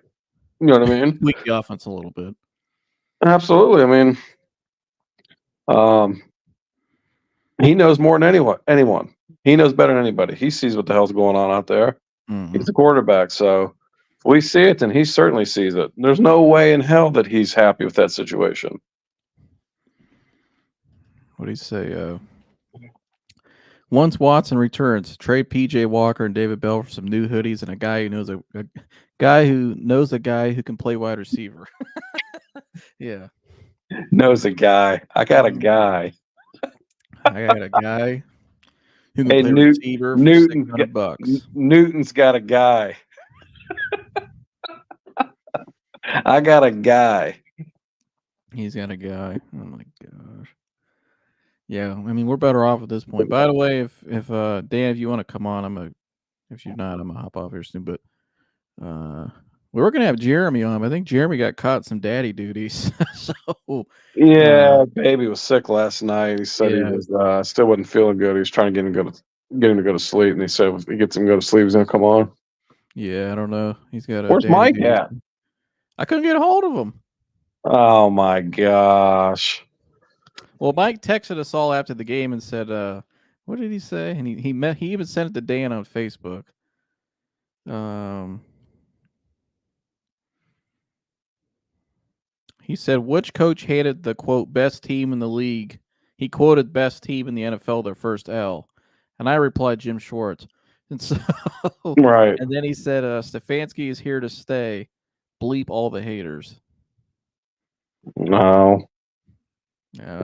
B: You know what I mean?
A: Tweak the offense a little bit.
B: Absolutely. I mean, he knows more than anyone. He knows better than anybody. He sees what the hell's going on out there.
A: Mm-hmm.
B: He's the quarterback, so if we see it, then he certainly sees it. There's no way in hell that he's happy with that situation.
A: What do you say? Once Watson returns, trade PJ Walker and David Bell for some new hoodies and a guy who knows a guy who can play wide receiver. Yeah,
B: Knows a guy. I got a guy.
A: I got a guy who can
B: Hey,
A: play receiver for $600.
B: Newton's got a guy. I got a guy.
A: He's got a guy. Oh my gosh. Yeah, I mean we're better off at this point. By the way, if Dan, if you want to come on, if you're not, I'm gonna hop off here soon. But we were gonna have Jeremy on. But I think Jeremy got caught some daddy duties. So
B: Yeah, baby was sick last night. He said he
A: yeah.
B: was still wasn't feeling good. He was trying to get him to go to sleep, and he said if he gets him to go to sleep, he's gonna come on.
A: Yeah, I don't know. He's got a
B: Where's
A: daddy
B: Mike
A: duties.
B: at?
A: I couldn't get a hold of him.
B: Oh my gosh.
A: Well, Mike texted us all after the game and said, what did he say? And he even sent it to Dan on Facebook. He said, which coach hated the, quote, best team in the league? He quoted best team in the NFL, their first L. And I replied, Jim Schwartz. And so,
B: Right.
A: and then he said, Stefanski is here to stay. Bleep all the haters.
B: No.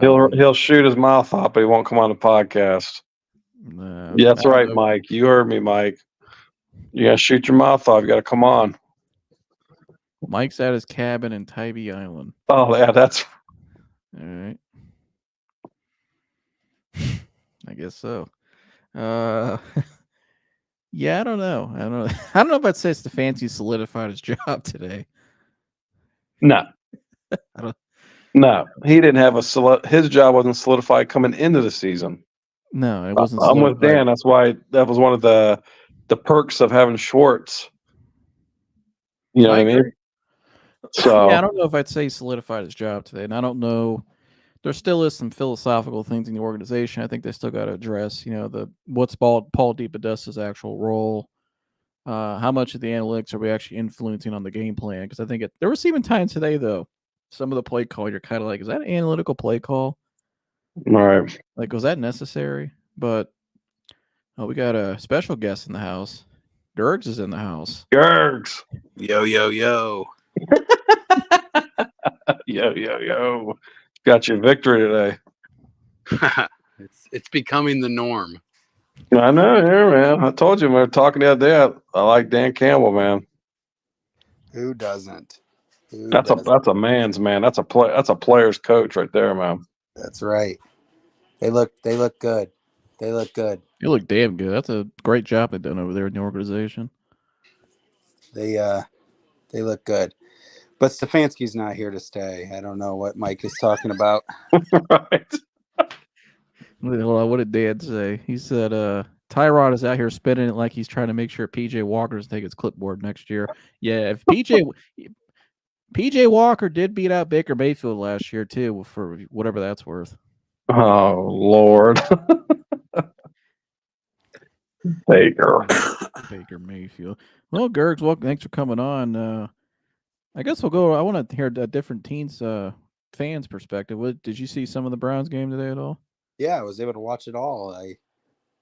B: He'll shoot his mouth off, but he won't come on the podcast. Yeah, that's right, Mike. You heard me, Mike. You gotta shoot your mouth off. You gotta come on.
A: Mike's at his cabin in Tybee Island.
B: Oh yeah, that's
A: all right. I guess so. Yeah, I don't know. I don't know if I'd say Stefanski solidified his job today.
B: No. No, he didn't have his job wasn't solidified coming into the season.
A: No, it wasn't.
B: I'm with Dan. That's why that was one of the perks of having Schwartz. You know what I mean? So
A: yeah, I don't know if I'd say he solidified his job today, and I don't know. There still is some philosophical things in the organization. I think they still got to address. What's Paul DePodesta's actual role? How much of the analytics are we actually influencing on the game plan? Because I think there was even times today, though, some of the play call, you're kind of like, is that an analytical play call?
B: All right.
A: Like, was that necessary? But we got a special guest in the house. Gergs is in the house.
B: Gergs.
C: Yo, yo, yo.
B: Yo, yo, yo. Got your victory today.
C: It's becoming the norm.
B: I know, yeah, man. I told you, we were talking the other day. I like Dan Campbell, man.
C: Who doesn't?
B: That's a man's man. That's a player's coach right there, man.
C: That's right. They look good. They look good.
A: They look damn good. That's a great job they've done over there in the organization.
C: They look good. But Stefanski's not here to stay. I don't know what Mike is talking about.
B: Right.
A: What did Dan say? He said, Tyrod is out here spinning it like he's trying to make sure PJ Walker doesn't take his clipboard next year. Yeah, if PJ Walker did beat out Baker Mayfield last year, too, for whatever that's worth.
B: Oh, Lord. Baker
A: Mayfield. Well, Gergs, welcome. Thanks for coming on. I guess we'll go. I want to hear a different teams' fans' perspective. Did you see some of the Browns game today at all?
C: Yeah, I was able to watch it all.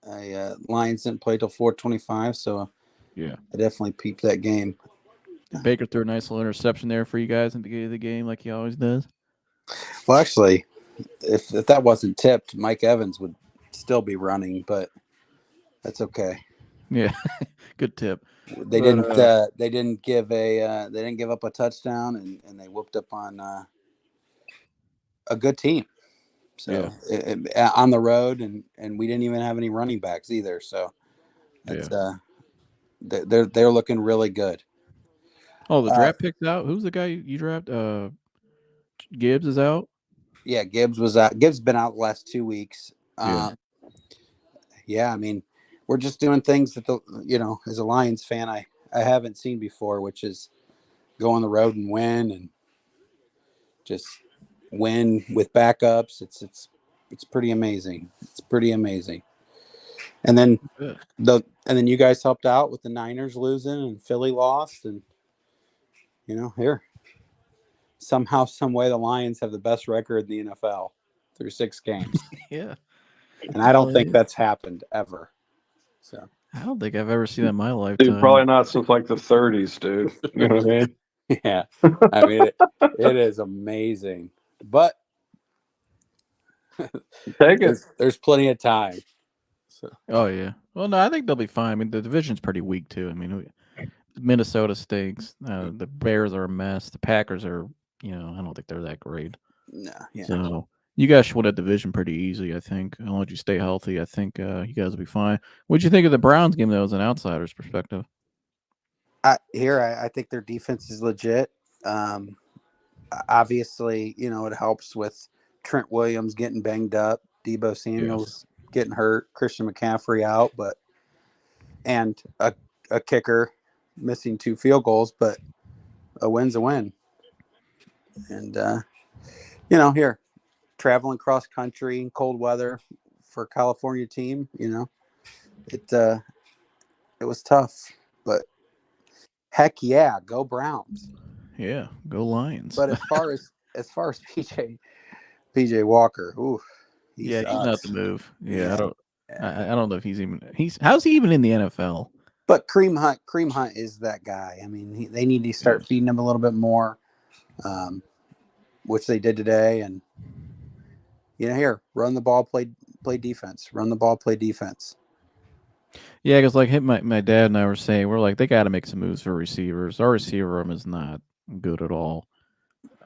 C: Lions didn't play till 4:25, so
A: yeah,
C: I definitely peeped that game.
A: Baker threw a nice little interception there for you guys in the beginning of the game, like he always does.
C: Well, actually, if that wasn't tipped, Mike Evans would still be running, but that's okay.
A: Yeah, good tip.
C: They didn't give up a touchdown, and they whooped up on a good team. So on the road, and we didn't even have any running backs either. So it's they're looking really good.
A: Oh, the draft pick's out. Who's the guy you drafted? Gibbs is out.
C: Yeah, Gibbs was out. Gibbs been out the last 2 weeks. Yeah, I mean, we're just doing things that as a Lions fan, I haven't seen before, which is go on the road and win, and just win with backups. It's pretty amazing. It's pretty amazing. And then you guys helped out with the Niners losing and Philly lost, and here somehow, some way, the Lions have the best record in the NFL through 6 games.
A: Yeah,
C: and I don't think that's happened ever. So
A: I don't think I've ever seen that in my lifetime.
B: Dude, probably not since like the 30s, dude. You know what I mean?
C: Yeah, I mean it is amazing, but
B: take it.
C: There's plenty of time. So.
A: Oh yeah. Well, no, I think they'll be fine. I mean, the division's pretty weak too. I mean, Minnesota stinks. The Bears are a mess. The Packers are, I don't think they're that great.
C: No. Yeah.
A: So you guys should win that division pretty easily, I think. As long as you stay healthy, I think you guys will be fine. What'd you think of the Browns game, though, as an outsider's perspective?
C: I think their defense is legit. Obviously, it helps with Trent Williams getting banged up, Deebo Samuel's getting hurt, Christian McCaffrey out, and a kicker missing 2 field goals, but a win's a win. And here, traveling cross country in cold weather for a California team, it was tough, but heck yeah, go Browns.
A: Yeah, go Lions.
C: But as far as as far as PJ Walker, ooh,
A: He's not the move.
C: Yeah.
A: I don't know if how's he even in the NFL?
C: But Cream Hunt is that guy. I mean, they need to start feeding him a little bit more, which they did today. And here, run the ball, play defense. Run the ball, play defense.
A: Yeah, because like my dad and I were saying, we're like, they got to make some moves for receivers. Our receiver room is not good at all.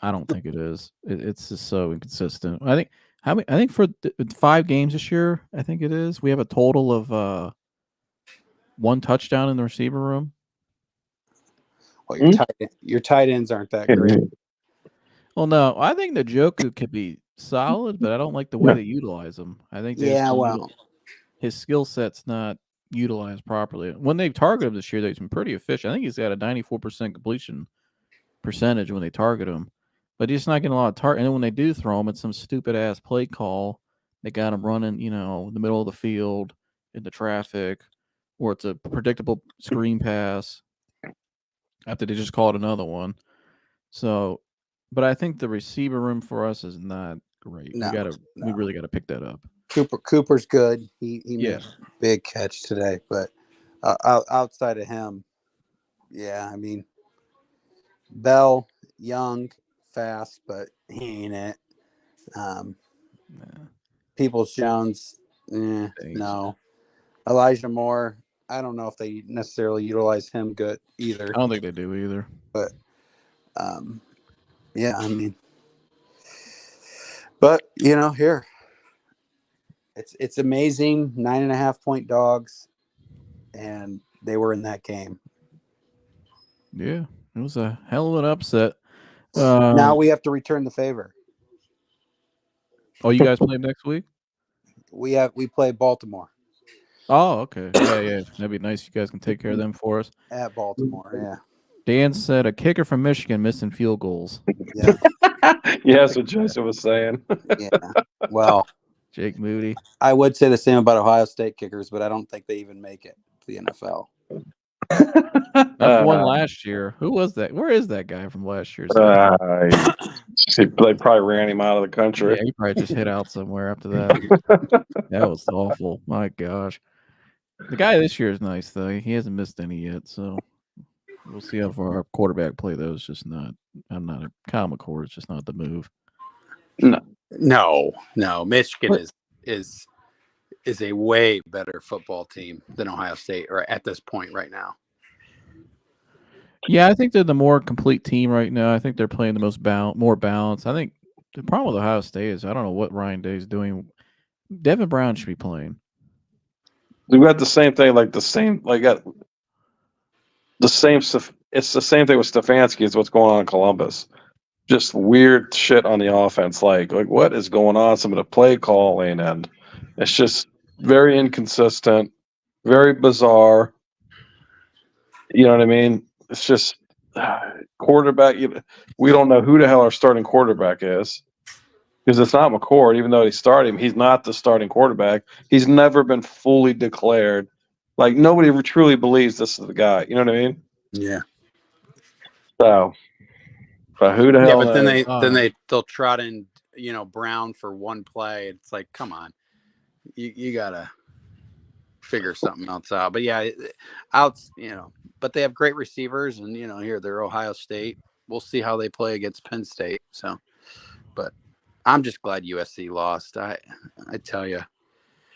A: I don't think it is. It's just so inconsistent. I think for 5 games this year, I think it is. We have a total of 1 touchdown in the receiver room.
C: Well, your tight ends aren't that great.
A: Well, no, I think the Njoku could be solid, but I don't like the way they utilize him. I think his skill set's not utilized properly. When they target him this year, they've been pretty efficient. I think he's got a 94% completion percentage when they target him, but he's not getting a lot of target. And then when they do throw him, it's some stupid ass play call. They got him running, in the middle of the field into traffic, or it's a predictable screen pass after they just called another one. So, but I think the receiver room for us is not great. We really got to pick that up.
C: Cooper's good. He made a big catch today, but outside of him, I mean, Bell, young, fast, but he ain't it. Peoples-Jones, no. Elijah Moore, I don't know if they necessarily utilize him good either.
A: I don't think they do either.
C: But, I mean, but here, it's amazing. 9.5-point dogs, and they were in that game.
A: Yeah, it was a hell of an upset.
C: Now we have to return the favor.
A: Oh, you guys play next week?
C: We play Baltimore.
A: Oh, okay. Yeah. That'd be nice. You guys can take care of them for us.
C: At Baltimore, yeah.
A: Dan said a kicker from Michigan missing field goals.
C: Yeah.
B: Yeah, that's what Joseph was saying.
C: Yeah. Well,
A: Jake Moody.
C: I would say the same about Ohio State kickers, but I don't think they even make it to the NFL.
A: Number 1 last year. Who was that? Where is that guy from last year?
B: They probably ran him out of the country.
A: Yeah, he probably just hit out somewhere after that. That was awful. My gosh. The guy this year is nice, though. He hasn't missed any yet, so we'll see how far our quarterback play, though. It's just not. I'm not a Common Core. It's just not the move.
C: No. Michigan is a way better football team than Ohio State, or at this point right now.
A: Yeah, I think they're the more complete team right now. I think they're playing the more balanced. I think the problem with Ohio State is I don't know what Ryan Day is doing. Devin Brown should be playing.
B: We've got the same thing, it's the same thing with Stefanski as what's going on in Columbus. Just weird shit on the offense. Like what is going on? Some of the play calling, and it's just very inconsistent, very bizarre. You know what I mean? It's just quarterback. We don't know who the hell our starting quarterback is, because it's not McCord. Even though he started him, he's not the starting quarterback. He's never been fully declared. Like, nobody truly believes this is the guy. You know what I mean?
C: Yeah.
B: So, but who the hell?
C: Yeah, but then they'll trot in Brown for one play. It's like, come on, you gotta figure something else out. But yeah, but they have great receivers, and here they're Ohio State. We'll see how they play against Penn State. So, but I'm just glad USC lost. I tell you.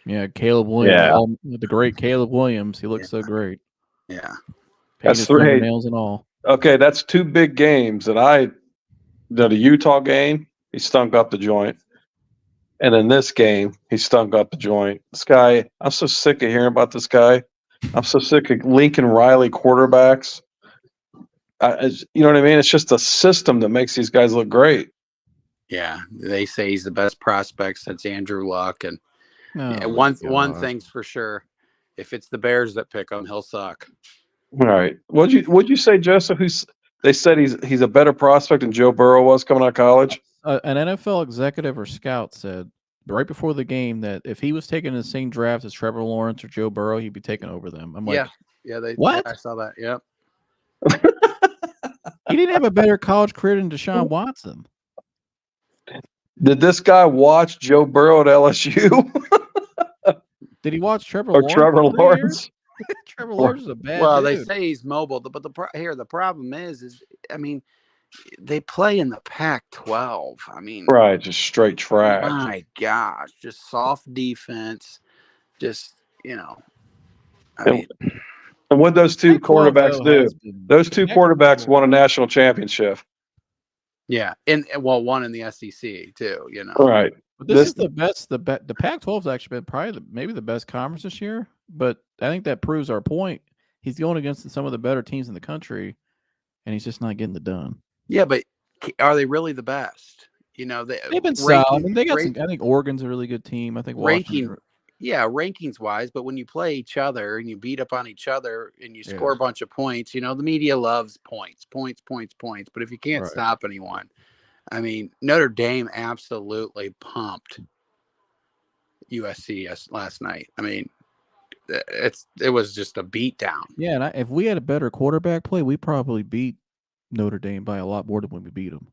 A: Yeah, Caleb Williams, the great Caleb Williams. He looks so great.
C: Yeah,
B: that's 3
A: nails and all.
B: Okay, that's 2 big games that the Utah game, he stunk up the joint. And in this game, he stunk up the joint. This guy, I'm so sick of hearing about this guy. I'm so sick of Lincoln Riley quarterbacks. You know what I mean? It's just a system that makes these guys look great.
C: Yeah, they say he's the best prospect since Andrew Luck. And one thing's for sure. If it's the Bears that pick him, he'll suck.
B: All right. What'd you say, Joseph? They said he's a better prospect than Joe Burrow was coming out of college?
A: An NFL executive or scout said right before the game that if he was taken in the same draft as Trevor Lawrence or Joe Burrow, he'd be taken over them. I'm like, what?
C: I saw that. Yep.
A: He didn't have a better college career than Deshaun Watson.
B: Did this guy watch Joe Burrow at LSU
A: Did he watch Trevor
B: or
A: Lawrence?
B: Trevor
A: for 3 years?
B: Lawrence?
A: Trevor Lawrence is a bad
C: Well,
A: dude.
C: they say he's mobile, but the problem is I mean, they play in the Pac-12. I mean,
B: Right, just straight trash.
C: my gosh, just soft defense. Just I mean,
B: And what those two
A: Pac-12,
B: quarterbacks
A: though,
B: do?
A: has been-
B: Those two
A: Pac-12
B: quarterbacks won a national championship.
C: yeah, and well, one in the SEC too.
B: Right.
A: But this is the best. The Pac-12 has actually been probably maybe the best conference this year. But I think that proves our point. He's going against some of the better teams in the country, and he's just not getting it done.
C: Yeah, but are they really the best?
A: They've been solid. I mean, they got some. I think Oregon's a really good team. I think Washington.
C: Rankings wise, but when you play each other and you beat up on each other and you score a bunch of points, the media loves points. But if you can't stop anyone, I mean, Notre Dame absolutely pumped USC last night. I mean, it was just a beatdown.
A: Yeah, and if we had a better quarterback play, we probably beat Notre Dame by a lot more than when we beat them.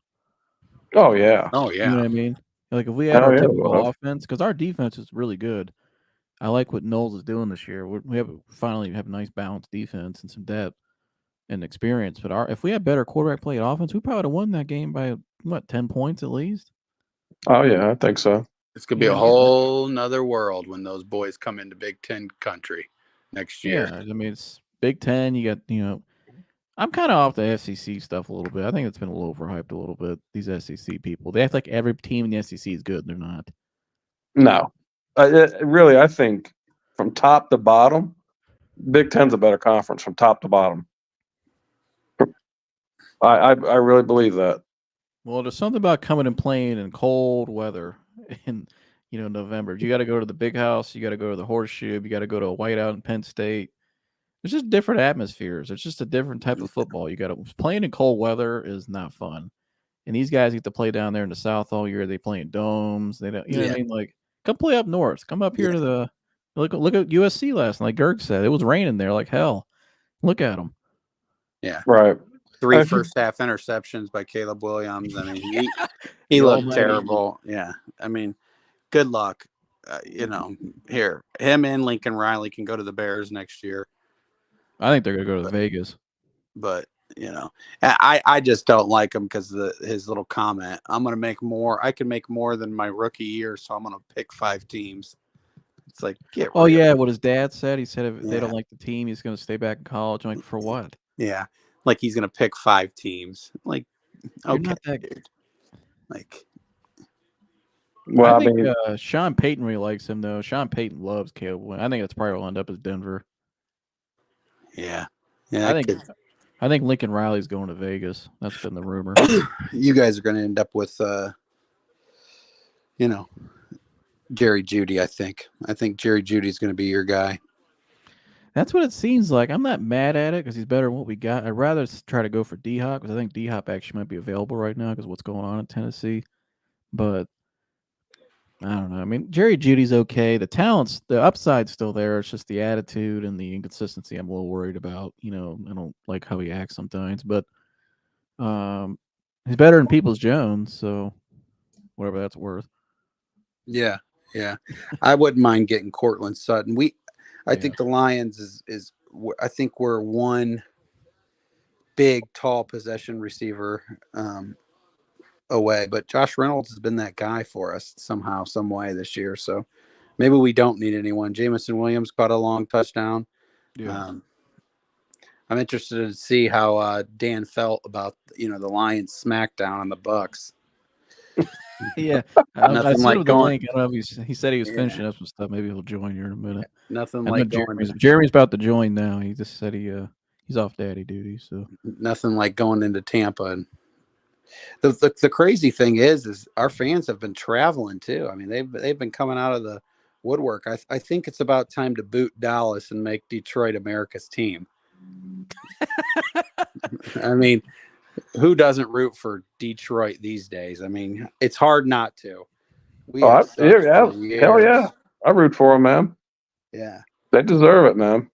B: Oh yeah.
A: You know what I mean? Like if we had our typical offense, because our defense is really good. I like what Knowles is doing this year. We finally have a nice balanced defense and some depth and experience. But if we had better quarterback play and offense, we probably would have won that game by 10 points at least.
B: Oh yeah, I think so.
C: It's gonna be a whole nother world when those boys come into Big Ten country next year.
A: Yeah, I mean it's Big Ten. You got I'm kind of off the FCC stuff a little bit. I think it's been a little overhyped a little bit. These SEC people, they act like every team in the SEC is good. They're not.
B: No, really, I think from top to bottom, Big Ten's a better conference from top to bottom. I really believe that.
A: Well, there's something about coming and playing in cold weather in November. You got to go to the Big House. You got to go to the Horseshoe. You got to go to a whiteout in Penn State. There's just different atmospheres. It's just a different type of football. You got to playing in cold weather is not fun. And these guys get to play down there in the South all year. They play in domes. They don't, you know what I mean? Like, come play up north. Come up here to the look at USC last night. Like Gerg said, it was raining there like hell. Look at them.
C: Yeah,
B: right.
C: 3 first half interceptions by Caleb Williams. I mean, he looked terrible. Yeah, I mean, good luck. Here, him and Lincoln Riley can go to the Bears next year.
A: I think they're gonna go to Vegas.
C: But I just don't like him because his little comment. I'm gonna make more. I can make more than my rookie year, so I'm gonna pick 5 teams. It's like
A: what his dad said. He said if they don't like the team, he's gonna stay back in college. I'm like, for what?
C: Yeah, like he's gonna pick 5 teams. Like,
A: okay, not that good.
C: Like,
A: well, I think Sean Payton really likes him though. Sean Payton loves Caleb. I think that's probably will end up as Denver.
C: Yeah,
A: I think Lincoln Riley's going to Vegas. That's been the rumor.
C: You guys are going to end up with, Jerry Jeudy. I think Jerry Judy's going to be your guy.
A: That's what it seems like. I'm not mad at it because he's better than what we got. I'd rather try to go for D-Hop because I think D-Hop actually might be available right now because of what's going on in Tennessee. But I don't know. I mean, Jerry Jeudy's okay. The upside's still there. It's just the attitude and the inconsistency I'm a little worried about. I don't like how he acts sometimes, but he's better than Peoples-Jones, so whatever that's worth.
C: Yeah. I wouldn't mind getting Cortland Sutton. I think the Lions is I think we're one big, tall possession receiver away, but Josh Reynolds has been that guy for us somehow, some way this year. So maybe we don't need anyone. Jamison Williams caught a long touchdown. Yeah. I'm interested to see how Dan felt about the Lions smackdown on the Bucks.
A: Yeah, nothing like going. I don't know if he said he was finishing up some stuff. Maybe he'll join here in a minute.
C: Nothing like going.
A: Jeremy's about to join now. He just said he's off daddy duty. So
C: nothing like going into Tampa. And the crazy thing is our fans have been traveling too. I mean, they've been coming out of the woodwork. I think it's about time to boot Dallas and make Detroit America's team. I mean, who doesn't root for Detroit these days? I mean, it's hard not to.
B: Hell yeah. I root for them, man.
C: Yeah.
B: They deserve it, man.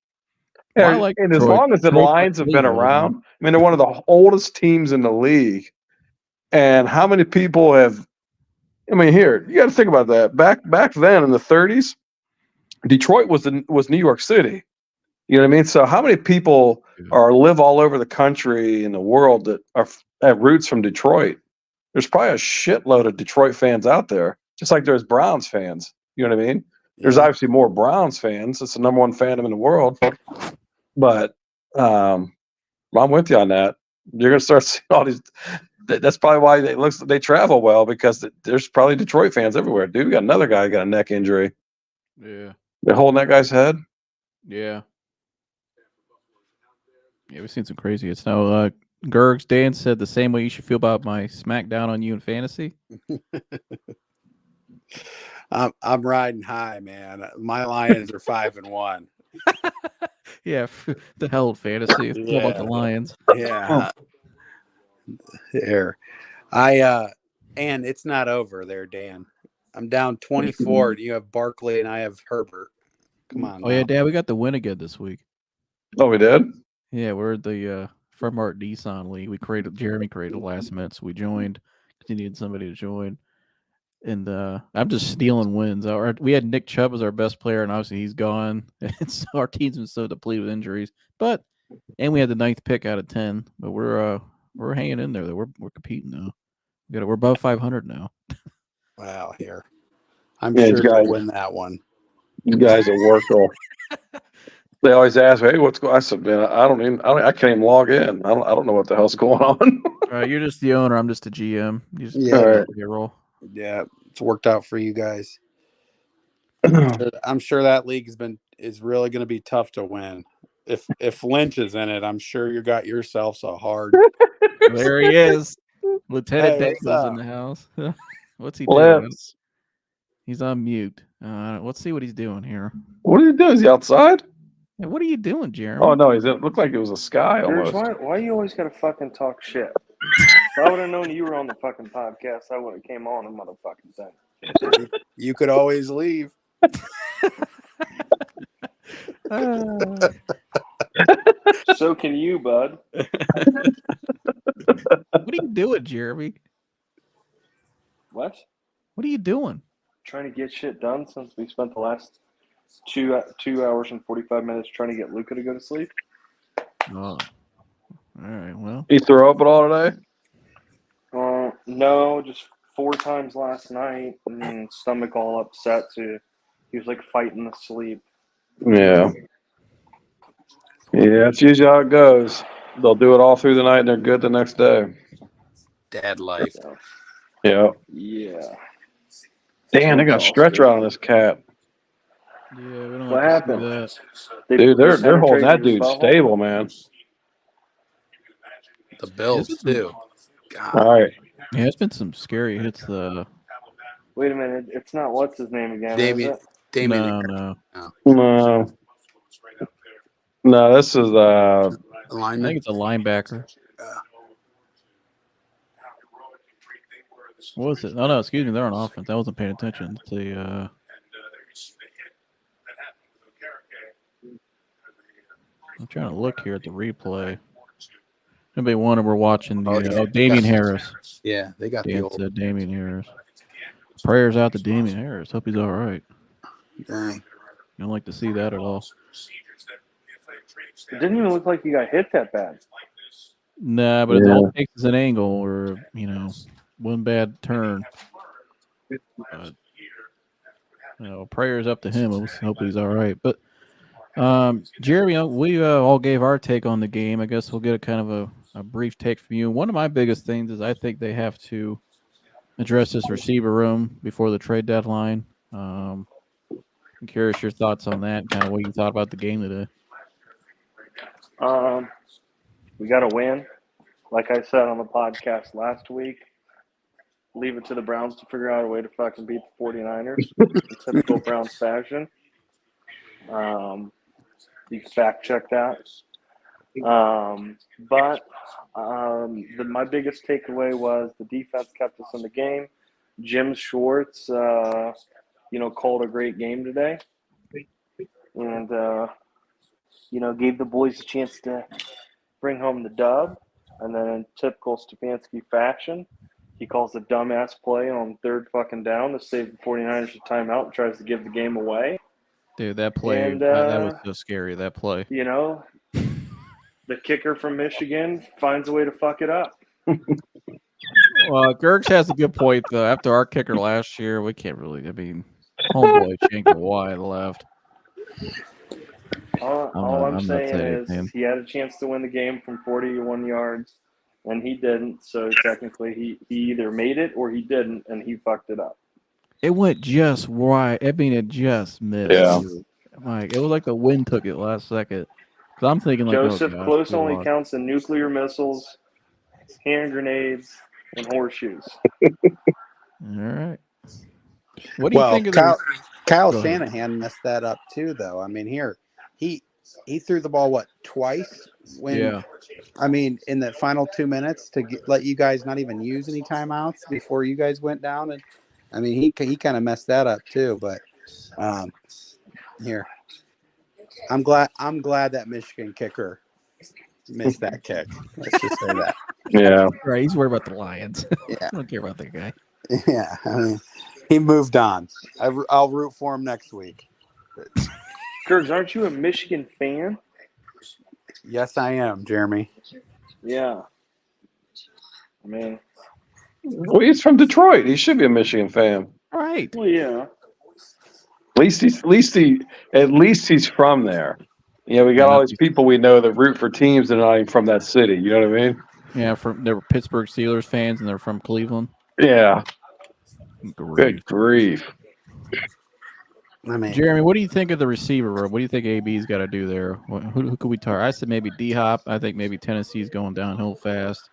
B: Yeah,
A: well,
B: and as long as the Lions have been around, I mean, they're one of the oldest teams in the league. And how many people have I mean, here you got to think about that. Back then in the 30s, Detroit was New York City. You know what I mean? So how many people live all over the country and the world that have roots from Detroit? There's probably a shitload of Detroit fans out there, just like there's Browns fans. You know what I mean? There's obviously more Browns fans. It's the number one fandom in the world. But I'm with you on that. You're gonna start seeing all these. That's probably why they travel well, because there's probably Detroit fans everywhere. Dude, we got another guy who got a neck injury.
A: Yeah.
B: They're holding that guy's head.
A: Yeah. Yeah, we've seen some crazy hits. Now, Gergs Dan said the same way you should feel about my smackdown on you in fantasy.
C: I'm riding high, man. My Lions are 5-1.
A: Yeah, the hell with fantasy. It's all about the Lions.
C: Yeah. There. And it's not over there, Dan. I'm down 24. You have Barkley and I have Herbert. Come on.
A: Oh, yeah, Dad, we got the win again this week.
B: Oh, we did?
A: Yeah, we're the From Art Nissan League. Jeremy created last minute, so we joined. He needed somebody to join. And I'm just stealing wins. We had Nick Chubb as our best player, and obviously he's gone. And so our team's been so depleted with injuries. And we had the 9th pick out of 10. But we're hanging in there. We're competing now. We're above 500 now.
C: Wow, here. I'm sure you'll win that one.
B: You guys are workable. They always ask me, "Hey, what's going?" I said, "Man, I can't even log in. I don't know what the hell's going on."
A: All right, you're just the owner. I'm just the GM. You just
C: roll. Yeah, it's worked out for you guys. I'm sure that league is really going to be tough to win. If Lynch is in it, I'm sure you got yourselves a hard.
A: There he is. Lieutenant Dangler's in the house. What's he doing?
B: Let's.
A: He's on mute. Let's see what he's doing here.
B: What are you doing? Is he outside?
A: Yeah, what are you doing, Jeremy?
B: Oh no, it looked like it was a sky almost.
D: Why you always gotta fucking talk shit? If I would have known you were on the fucking podcast, I would have came on a motherfucking thing.
C: You could always leave.
D: So can you, bud.
A: What are you doing, Jeremy?
D: What?
A: What are you doing?
D: Trying to get shit done since we spent the last 2 hours and 45 minutes trying to get Luca to go to sleep.
A: Oh. All right, well.
B: He threw up at all today?
D: No, just 4 times last night, and stomach all upset, so he was like fighting the sleep.
B: Yeah. Yeah, that's usually how it goes. They'll do it all through the night and they're good the next day.
C: Dad life.
B: Yeah.
D: Yeah.
B: Damn, they got a stretcher out on this cat.
A: Yeah, we don't
D: What
A: have
D: happened?
A: to see
B: that. Dude, they're holding that dude stable, man.
C: The Bills too.
B: God. All right.
A: Yeah, it's been some scary hits.
D: Wait a minute, it's not what's his name again?
C: Damien.
B: No, this is
A: I think it's a linebacker. What was it? Oh no, excuse me, they're on offense. I wasn't paying attention. It's I'm trying to look here at the replay. Anybody wonder we're watching the Damian Harris.
C: Yeah, they got the old
A: Damian Harris. Prayers out to Damian Harris. Hope he's all right.
C: Dang.
A: You don't like to see that at all.
D: It didn't even look like you got hit that bad.
A: Nah, but it all takes is an angle or, one bad turn. Prayers up to him. Hope he's all right. But Jeremy, we all gave our take on the game. I guess we'll get a kind of a brief take from you. One of my biggest things is I think they have to address this receiver room before the trade deadline. I'm curious your thoughts on that, kind of what you thought about the game today.
D: We got to win. Like I said on the podcast last week, leave it to the Browns to figure out a way to fucking beat the 49ers in typical Browns fashion. You can fact check that. But my biggest takeaway was the defense kept us in the game. Jim Schwartz, called a great game today. And, gave the boys a chance to bring home the dub. And then in typical Stefanski fashion, he calls a dumbass play on third fucking down to save the 49ers a timeout and tries to give the game away.
A: Dude, that play,
D: And,
A: that was so scary, that play.
D: You know, the kicker from Michigan finds a way to fuck it up.
A: Well, Gergs has a good point, though. After our kicker last year, we can't really, homeboy shanked wide left.
D: All I'm saying is
A: anything.
D: he had a chance to win the game from 41 yards, and he didn't. So technically, he either made it or he didn't, and he fucked it up.
A: It went just wide. It just missed.
B: Yeah.
A: Like, it was like the wind took it last second. Because I'm thinking, like,
D: Joseph,
A: oh, gosh,
D: close
A: we
D: only
A: lost.
D: counts in nuclear missiles, hand grenades, and horseshoes.
A: All right. What do you think of
C: Kyle
A: Go ahead.
C: Shanahan messed that up too, though. I mean, he threw the ball twice when I mean in the final 2 minutes to let you guys not even use any timeouts before you guys went down, and I mean he kind of messed that up too. But here, I'm glad that Michigan kicker missed that kick. Let's just say that.
B: Yeah.
A: Right, he's worried about the Lions.
C: Yeah.
A: I don't care about that guy.
C: Yeah, I mean, he moved on. I'll root for him next week.
D: Gergs, aren't you a Michigan fan?
C: Yes, I am, Jeremy.
D: Yeah. I mean,
B: Well, he's from Detroit. He should be a Michigan fan.
A: Right.
D: well, yeah.
B: At least he's from there. You know, we got all these people we know that root for teams that are not even from that city. You know what I mean?
A: Yeah, they were Pittsburgh Steelers fans, and they're from Cleveland.
B: Yeah.
A: Grief.
B: Good grief.
C: I mean,
A: Jeremy, what do you think of the receiver room? What do you think AB's got to do there? Who could we target? I said maybe D-Hop. I think maybe Tennessee's going downhill fast.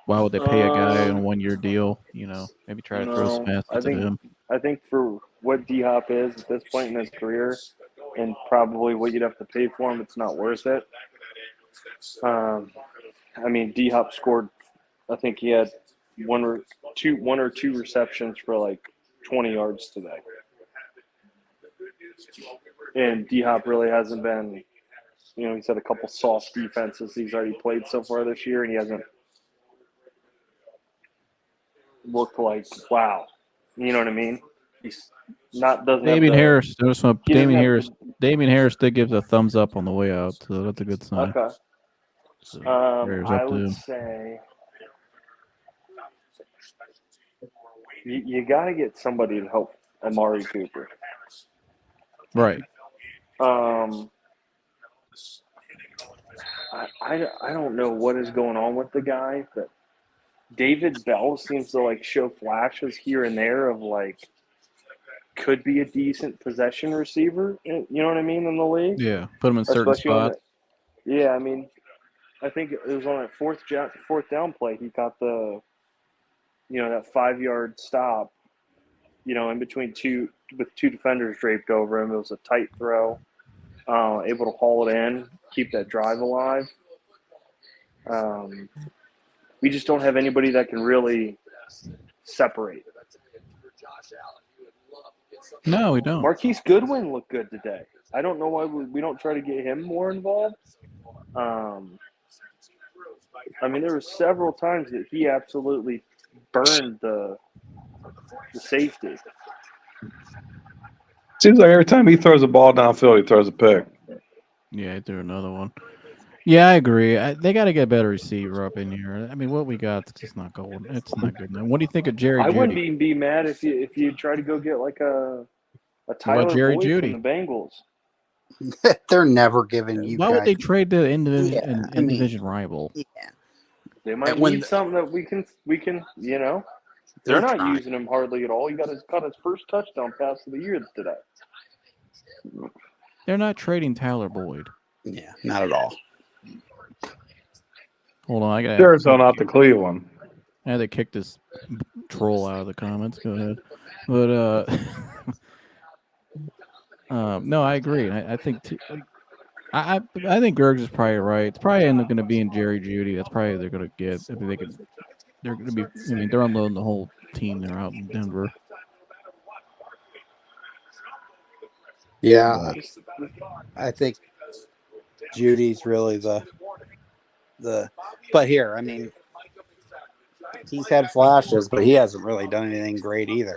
A: Why would they pay a guy on a 1-year deal? You know, maybe try to throw some assets at him.
D: I think for what D-Hop is at this point in his career and probably what you'd have to pay for him, it's not worth it. I mean, D-Hop scored, I think he had one or two receptions for like 20 yards today. And D-Hop really hasn't been, you know, he's had a couple soft defenses he's already played so far this year, and he hasn't looked like, wow. You know what I mean? He's not, doesn't
A: Damian
D: have the,
A: Harris. There's some
D: he doesn't
A: Damian
D: have
A: Harris. Damian Harris did give a thumbs up on the way out, so that's a good sign.
D: Okay.
A: So,
D: I would say you got to get somebody to help Amari Cooper.
A: right.
D: I don't know what is going on with the guy, but David Bell seems to like show flashes here and there of like could be a decent possession receiver. You know what I mean, in the league?
A: Yeah, put him in certain spots.
D: Yeah, I mean, I think it was on that fourth down play. He got the, you know, that 5-yard stop, you know, in between two defenders draped over him. It was a tight throw, able to haul it in, keep that drive alive. We just don't have anybody that can really separate.
A: No, we don't.
D: Marquise Goodwin looked good today. I don't know why we don't try to get him more involved. I mean, there were several times that he absolutely burned the safety.
B: Seems like every time he throws a ball downfield, he throws a pick.
A: Yeah, he threw another one. Yeah, I agree. They got to get a better receiver up in here. I mean, what we got is just not going. It's not good. Now, what do you think of Jerry Jeudy?
D: I wouldn't even be mad if you try to go get like a Tyler
A: Jerry
D: Boyd
A: Jeudy
D: from the Bengals.
C: They're never giving you.
A: Why would they trade the
C: Yeah,
A: division rival?
C: Yeah.
D: They might need something that we can, you know. They're not using him hardly at all. He got his first touchdown pass of the year today.
A: They're not trading Tyler Boyd.
C: Yeah, not at all.
A: Hold on, I got
B: Arizona out to Cleveland.
A: I had to kick this troll out of the comments. Go ahead, but no, I agree. I think I think Gergs is probably right. It's probably end up going to be in Jerry Jeudy. That's probably they're going to get. I mean, they're going to be. I mean, they're unloading the whole team. They're out in Denver.
C: Yeah, I think Judy's really the. But here, I mean, he's had flashes, but he hasn't really done anything great either.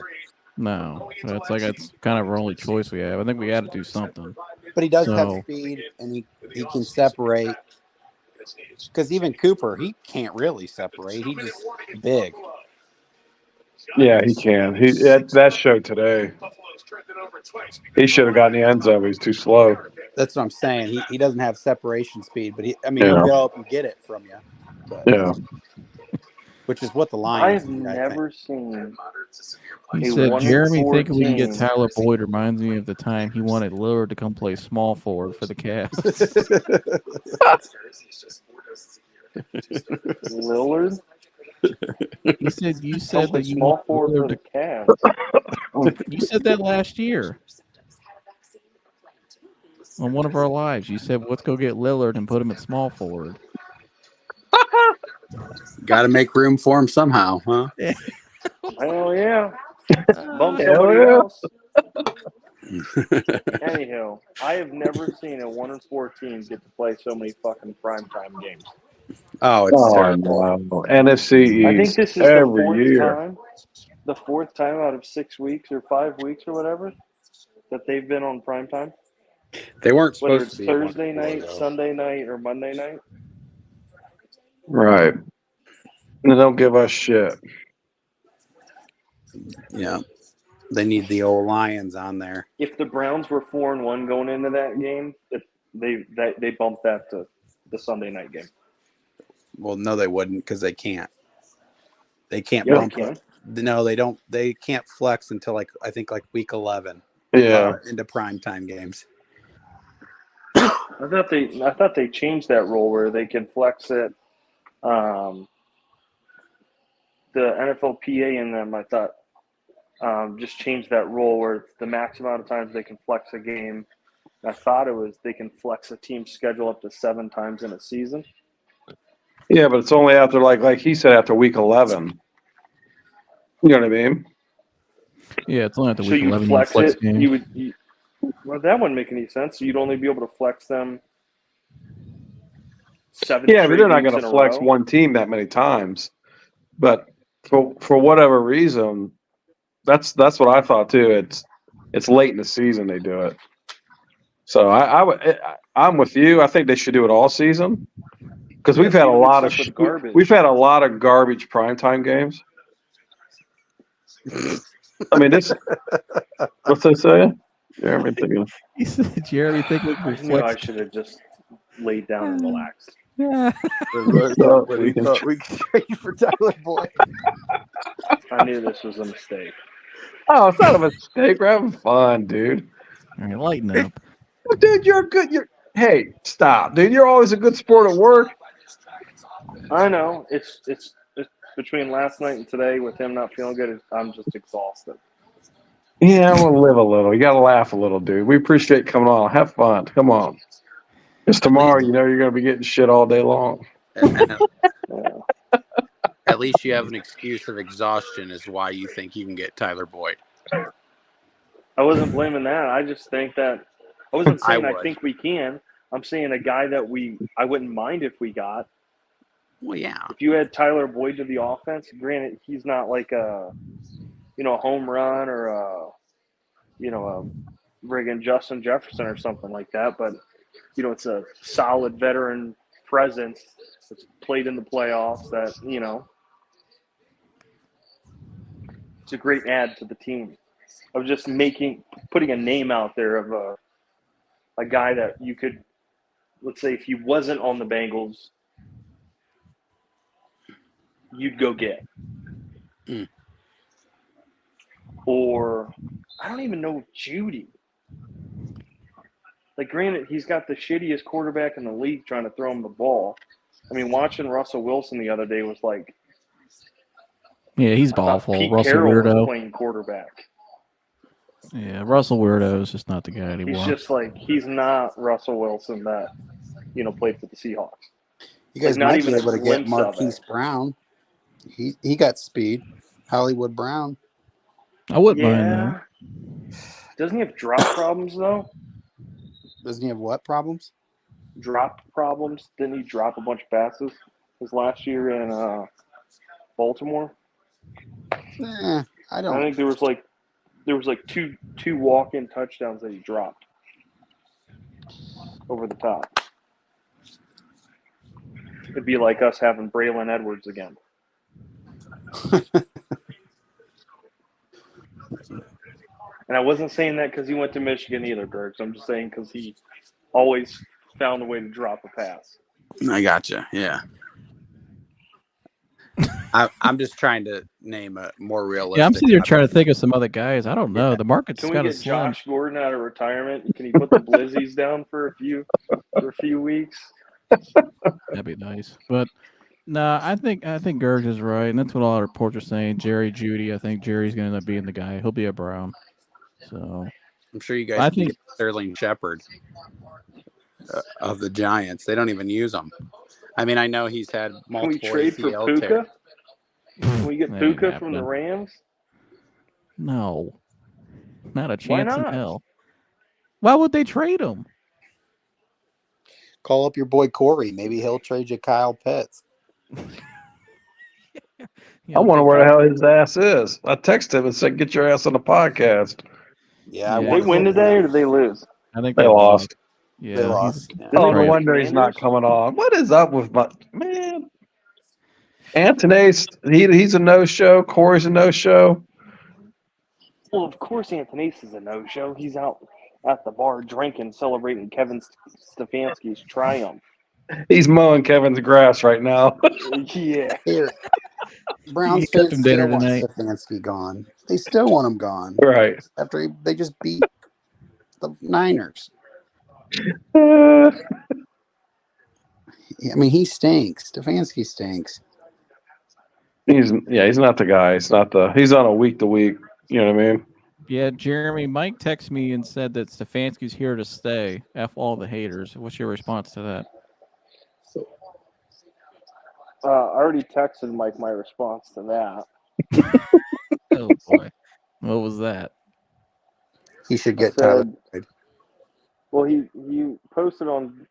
A: No, it's kind of our only choice we have. I think we got to do something.
C: But he does have
A: So
C: speed, and he can separate. Because even Cooper, he can't really separate. He just big.
B: Yeah, he can. That showed today. He should have gotten the end zone. But he's too slow.
C: That's what I'm saying. He doesn't have separation speed, but he'll
B: Yeah.
C: go up and get it from you. But,
B: Yeah.
C: which is what the
D: I
C: Lions
D: have
C: need, I think.
D: never seen.
A: he
D: A
A: said,
D: 1-4
A: Jeremy thinking we can get
D: team.
A: Tyler Boyd reminds me of the time he wanted Lillard to come play small forward for the Cavs.
D: Lillard.
A: He said you
D: Come
A: said
D: play
A: that you
D: small
A: want
D: forward for
A: Lillard
D: the
A: to,
D: Cavs.
A: you said that last year on one of our lives. You said let's go get Lillard and put him at small forward.
C: Got to make room for him somehow, huh?
D: Hell yeah. Bump
B: Hell
D: somebody
B: yeah.
D: else. Anyhow, I have never seen a 1-4 team get to play so many fucking primetime games.
C: Oh, it's terrible.
B: No. NFC
D: I think
B: East
D: this is
B: every
D: the fourth time out of 6 weeks or 5 weeks or whatever that they've been on primetime.
C: They weren't
D: Whether
C: supposed
D: it's
C: to be
D: Thursday
C: at 1-4,
D: night,
C: though.
D: Sunday night, or Monday night.
B: Right. And they don't give us shit.
C: Yeah. They need the old Lions on there.
D: If the Browns were 4-1 going into that game, they bumped that to the Sunday night game.
C: Well, no, they wouldn't because they can't. They can't
D: Yeah,
C: bump
D: they can.
C: it. No, they don't. They can't flex until I think week 11.
B: Yeah.
C: Into primetime games.
D: I thought they changed that rule where they can flex it. The NFLPA and them, I thought, just changed that rule where the max amount of times they can flex a game. I thought it was they can flex a team schedule up to 7 times in a season.
B: Yeah, but it's only after like he said after week 11. You know what I mean?
A: Yeah, it's only at the
D: So
A: week
D: you
A: 11
D: flex it.
A: game.
D: Well, that wouldn't make any sense. So you'd only be able to flex them 7.
B: Yeah, but they're not going
D: to
B: to flex one team that many times. But for whatever reason, that's what I thought too. It's late in the season they do it. So I'm with you. I think they should do it all season because we've had a lot of
D: garbage.
B: we've had a lot of garbage primetime games. I mean, this. What's they saying? Jeremy thinking.
A: He said, Jeremy thinking we
D: I
A: can
D: knew I
A: flex.
D: should have just laid down and relaxed.
C: We thought we could trade for Tyler Boyd.
D: I knew this was a mistake.
B: Oh, it's not a mistake. We're having fun, dude.
A: All right, lighten up.
B: Dude, hey, stop, dude. You're always a good sport at work.
D: I know. It's between last night and today with him not feeling good. I'm just exhausted.
B: Yeah, we'll live a little. You got to laugh a little, dude. We appreciate coming on. Have fun. Come on. Because tomorrow, you're going to be getting shit all day long.
C: At least you have an excuse of exhaustion is why you think you can get Tyler Boyd.
D: I wasn't blaming that. I just think that I wasn't saying I
C: would.
D: think we can. I'm saying a guy that I wouldn't mind if we got.
C: Well, yeah.
D: If you had Tyler Boyd to the offense, granted he's not like a home run or a friggin' Justin Jefferson or something like that, but it's a solid veteran presence that's played in the playoffs that, it's a great add to the team. I was just putting a name out there of a guy that you could, let's say if he wasn't on the Bengals, you'd go get.
C: Mm.
D: Or I don't even know Judy. Like, granted, he's got the shittiest quarterback in the league trying to throw him the ball. I mean, watching Russell Wilson the other day was like,
A: Yeah, he's
D: I thought
A: awful.
D: Pete
A: Russell
D: Carroll was
A: weirdo.
D: playing quarterback.
A: Yeah, Russell weirdo is just not the guy anymore.
D: He's just like, he's not Russell Wilson that played for the Seahawks.
C: You guys
D: not
C: might
D: even
C: be
D: a
C: able to get
D: glimpse of
C: Marquise
D: it.
C: Brown. He got speed. Hollywood Brown.
A: I wouldn't mind that.
D: Doesn't he have drop problems though?
C: Doesn't he have what problems?
D: Drop problems? Didn't he drop a bunch of passes? His last year in Baltimore.
C: I
D: I
C: don't.
D: think there was like two walk-in touchdowns that he dropped over the top. It'd be like us having Braylon Edwards again. And I wasn't saying that because he went to Michigan either, Gertz. I'm just saying because he always found a way to drop a pass.
C: I gotcha. Yeah. I'm just trying to name a more realistic.
A: Yeah, I'm sitting here trying to think of some other guys. I don't know.
C: Yeah.
A: The market's
D: Can we
A: kind of
D: get
A: slim.
D: Josh Gordon out of retirement? Can he put the Blizzies down for a few weeks?
A: That'd be nice. But no, I think Gerg is right, and that's what all our reports are saying. Jerry Judy, I think Jerry's going to end up being the guy. He'll be a Brown. So
C: I'm sure you guys
A: I
C: can
A: think
C: get Sterling Shepard of the Giants. They don't even use him. I mean, I know he's had
D: Can
C: multiple
D: we trade for
C: ACL
D: Puka?
C: tears.
D: Can we get
A: that ain't
D: Puka from the
A: happening.
D: Rams?
A: No, not a
D: Why
A: chance in
D: not?
A: hell. Why would they trade him?
C: Call up your boy Corey. Maybe he'll trade you Kyle Pitts.
B: I wonder where the hell his ass is. I texted him and said, "Get your ass on the podcast."
C: Yeah, I
A: Yeah.
D: Did they
C: want
D: win today or did they lose?
A: I think
B: They lost.
A: Yeah,
C: They lost.
A: he's
C: Yeah.
B: Oh, no
A: right.
B: wonder he's not
D: Commanders?
B: coming on. What is up with my man? Anthony's he's a no-show. Corey's a no-show.
D: Well, of course Anthony's is a no-show. He's out at the bar drinking, celebrating Kevin Stefanski's triumph.
B: He's mowing Kevin's grass right now.
D: Yeah.
C: Here, Browns
A: He cooked
C: fans
A: him
C: still
A: dinner
C: want
A: tonight.
C: Stefanski gone. They still want him gone
B: Right.
C: after they just beat the Niners.
B: Uh,
C: I mean, he stinks. Stefanski stinks.
B: he's not the guy. He's on a week to week. You know what I mean?
A: Yeah, Jeremy, Mike texted me and said that Stefanski's here to stay. F all the haters. What's your response to that?
D: I already texted Mike my response to that.
A: Oh boy, what was that?
C: He should
D: I
C: get Tyler.
D: said, well, he posted on,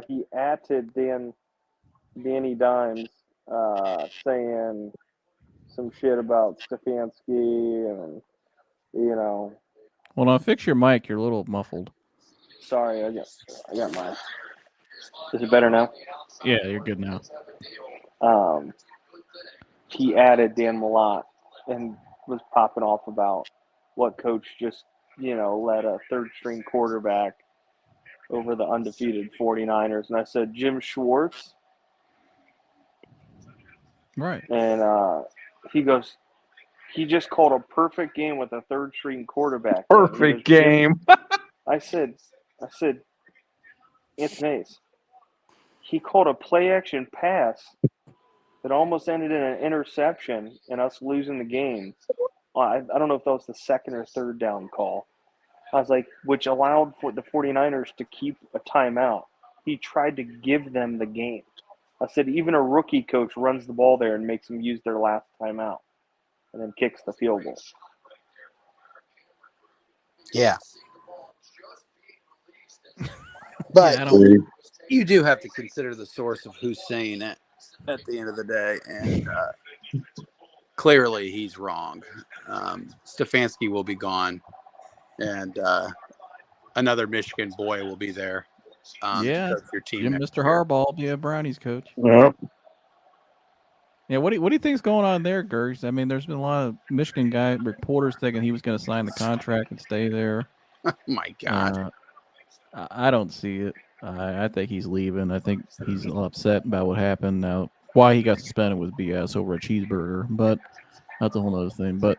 D: he atted Danny Dimes saying some shit about Stefanski and, you know,
A: Hold on, fix your mic. You're a little muffled.
D: sorry, I got mine. Is it better now?
A: Yeah, you're good now.
D: He added Dan Malott and was popping off about what coach just, let a third-string quarterback over the undefeated 49ers. And I said, Jim Schwartz.
A: Right.
D: And he goes, he just called a perfect game with a third-string quarterback.
B: Perfect game.
D: I said, Anthony, he called a play-action pass that almost ended in an interception and us losing the game. I don't know if that was the second or third down call. I was like, which allowed for the 49ers to keep a timeout. He tried to give them the game. I said, even a rookie coach runs the ball there and makes them use their last timeout and then kicks the field goal.
C: Yeah. But
A: Yeah,
C: you do have to consider the source of who's saying it at the end of the day. And clearly he's wrong. Stefanski will be gone. And another Michigan boy will be there.
A: yeah.
C: To coach your team
A: Jim,
C: next
A: Mr.
C: year.
A: Harbaugh will be a Brownies coach.
B: Yep.
A: Yeah, what do you think's going on there, Gergs? I mean, there's been a lot of Michigan reporters thinking he was going to sign the contract and stay there.
C: Oh my God.
A: I don't see it. I think he's leaving. I think he's upset about what happened. Now, why he got suspended was BS over a cheeseburger, but that's a whole other thing. But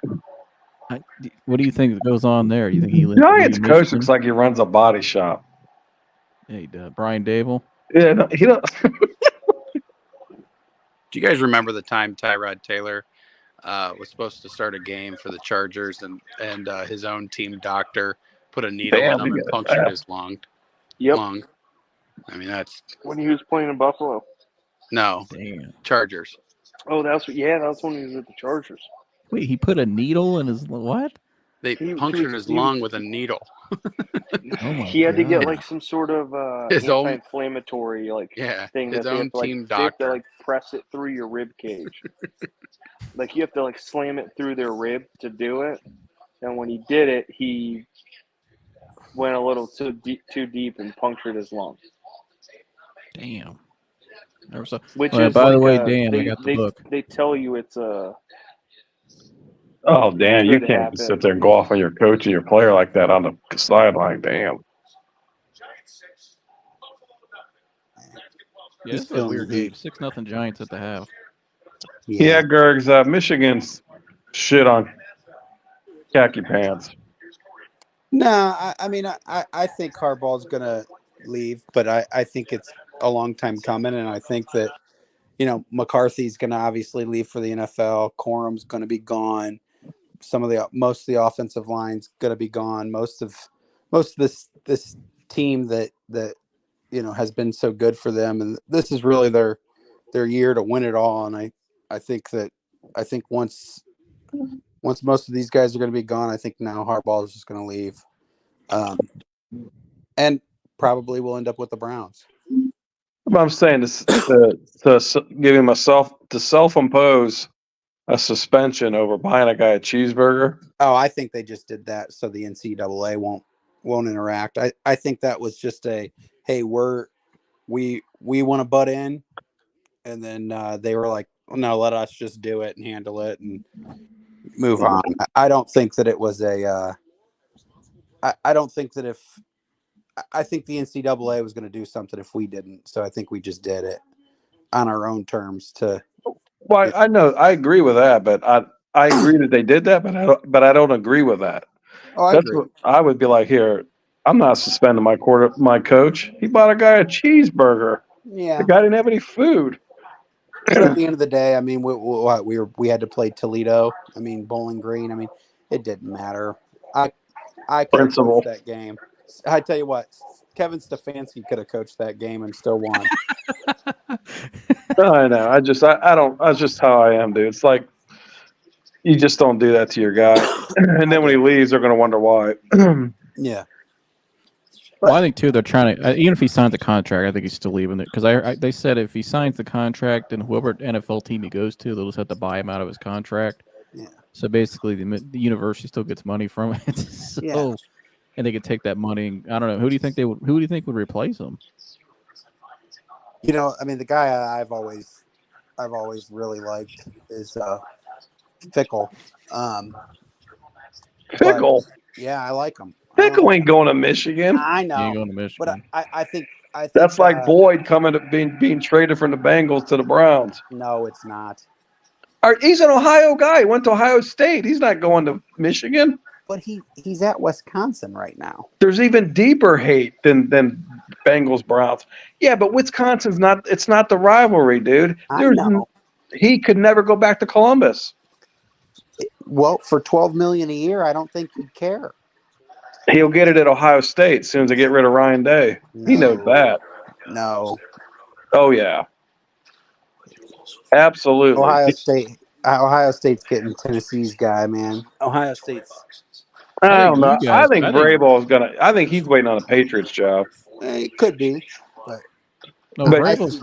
A: what do you think goes on there? You think he
B: Giants coach looks like he runs a body shop.
A: Yeah, he does. Brian Dable?
B: Yeah, no, he don't.
C: Do you guys remember the time Tyrod Taylor was supposed to start a game for the Chargers and his own team doctor put a needle in him and punctured his lung?
D: Yep.
C: I mean, that's
D: When he was playing in Buffalo.
C: no.
A: Damn.
C: Chargers.
D: Oh, that's when he was with the Chargers.
A: Wait, he put a needle in his what?
C: They punctured his lung with a needle.
A: Oh my
D: He had to get
A: God.
D: like some sort of
C: His own-
D: anti-inflammatory thing.
C: His
D: that
C: own
D: they have to,
C: team
D: they have to
C: doctor.
D: press it through your rib cage. Like you have to like slam it through their rib to do it. And when he did it, he went a little too deep and punctured his lung.
A: Damn. Never saw.
D: Which
A: Well,
D: is
A: by the
D: like
A: way, Dan, I got the book.
D: They tell you it's a.
B: Oh, Dan, you
D: Could
B: can't
D: happen.
B: sit there and go off on your coach and your player like that on the sideline. Damn.
A: Yeah,
C: He's
A: this is a
C: feeling
A: weird
C: the heat.
A: game. 6-0 Giants at the half.
B: Yeah, Gergs, Michigan's shit on khaki pants.
C: No, I mean, I think Harbaugh's going to leave, but I think it's a long time coming. And I think that, McCarthy's going to obviously leave for the NFL. Corum's going to be gone. Most of the offensive line's going to be gone. Most of this team that has been so good for them. And this is really their year to win it all. And I think once most of these guys are going to be gone, I think now Harbaugh is just going to leave, and probably will end up with the Browns.
B: But I'm saying to give him to self-impose a suspension over buying a guy a cheeseburger.
C: Oh, I think they just did that so the NCAA won't interact. I think that was just a, hey, we want to butt in, and then they were like, well, no, let us just do it and handle it and move on. I don't think that it was a. I don't think that I think the NCAA was going to do something if we didn't. So I think we just did it on our own terms.
B: Well, I know I agree with that, but I agree that they did that, but I don't agree with that.
C: Oh, I
B: That's
C: agree.
B: what I would be like. Here, I'm not suspending my coach. He bought a guy a cheeseburger.
C: Yeah.
B: The guy didn't have any food.
C: But at the end of the day, I mean, we had to play Toledo. I mean, Bowling Green. I mean, it didn't matter. I could have
B: Principle.
C: coached that game. I tell you what, Kevin Stefanski could have coached that game and still won.
B: I know. I don't. That's just how I am, dude. It's like you just don't do that to your guy, and then when he leaves, they're going to wonder why.
C: Yeah.
A: Well, I think too they're trying to. Even if he signs the contract, I think he's still leaving it because they said if he signs the contract, then whoever NFL team he goes to, they'll just have to buy him out of his contract.
C: Yeah.
A: So basically, the university still gets money from it. So,
C: Yeah.
A: and they could take that money. And, I don't know. Who do you think would replace him?
C: I mean, the guy I've always really liked is Fickle.
B: Fickle.
C: But, yeah, I like him.
B: Fickle ain't going to Michigan.
C: I know.
A: He ain't going to Michigan.
C: But I think
B: That's like Boyd coming to being traded from the Bengals to the Browns.
C: No, it's not.
B: He's an Ohio guy. He went to Ohio State. He's not going to Michigan.
C: But he's at Wisconsin right now.
B: There's even deeper hate than Bengals Browns. Yeah, but Wisconsin's not. It's not the rivalry, dude.
C: I know.
B: He could never go back to Columbus.
C: Well, for $12 million a year, I don't think he'd care.
B: He'll get it at Ohio State as soon as they get rid of Ryan Day.
C: No.
B: He knows that.
C: No.
B: Oh yeah. Absolutely.
C: Ohio State's getting Tennessee's guy, man. Ohio State's.
B: I don't know. I think Vrabel is gonna. I think he's waiting on a Patriots job.
C: It could be, but
A: no. Vrabel's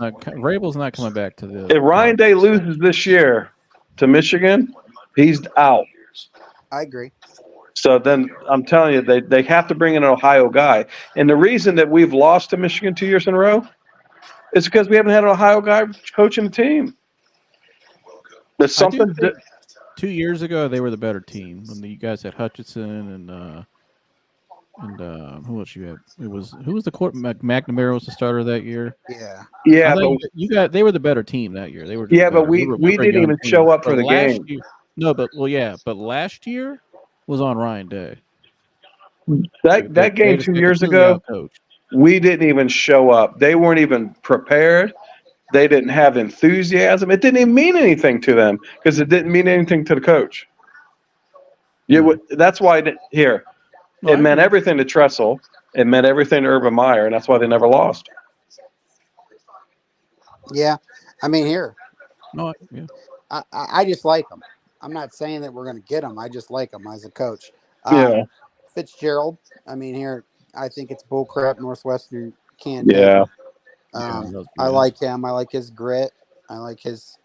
A: not coming back to the.
B: If Ryan Day loses this year to Michigan, he's out.
C: I agree.
B: So then I'm telling you, they have to bring in an Ohio guy. And the reason that we've lost to Michigan 2 years in a row is because we haven't had an Ohio guy coaching the team. There's something.
A: 2 years ago, they were the better team when you guys had Hutchinson and who else you had? Who was the court? McNamara was the starter that year.
C: Yeah.
B: Yeah, but
A: they were the better team that year. They were.
B: Yeah, but we didn't even show up for the game.
A: But last year was on Ryan Day.
B: That game 2 years ago, we didn't even show up. They weren't even prepared. They didn't have enthusiasm. It didn't even mean anything to them because it didn't mean anything to the coach. That's why it meant everything to Tressel. It meant everything to Urban Meyer, and that's why they never lost.
C: Yeah, I mean I just like him. I'm not saying that we're going to get him. I just like him as a coach.
B: Yeah.
C: Fitzgerald. I mean, I think it's bullcrap. Northwestern can't.
B: Yeah.
C: I like him. I like his grit. I like his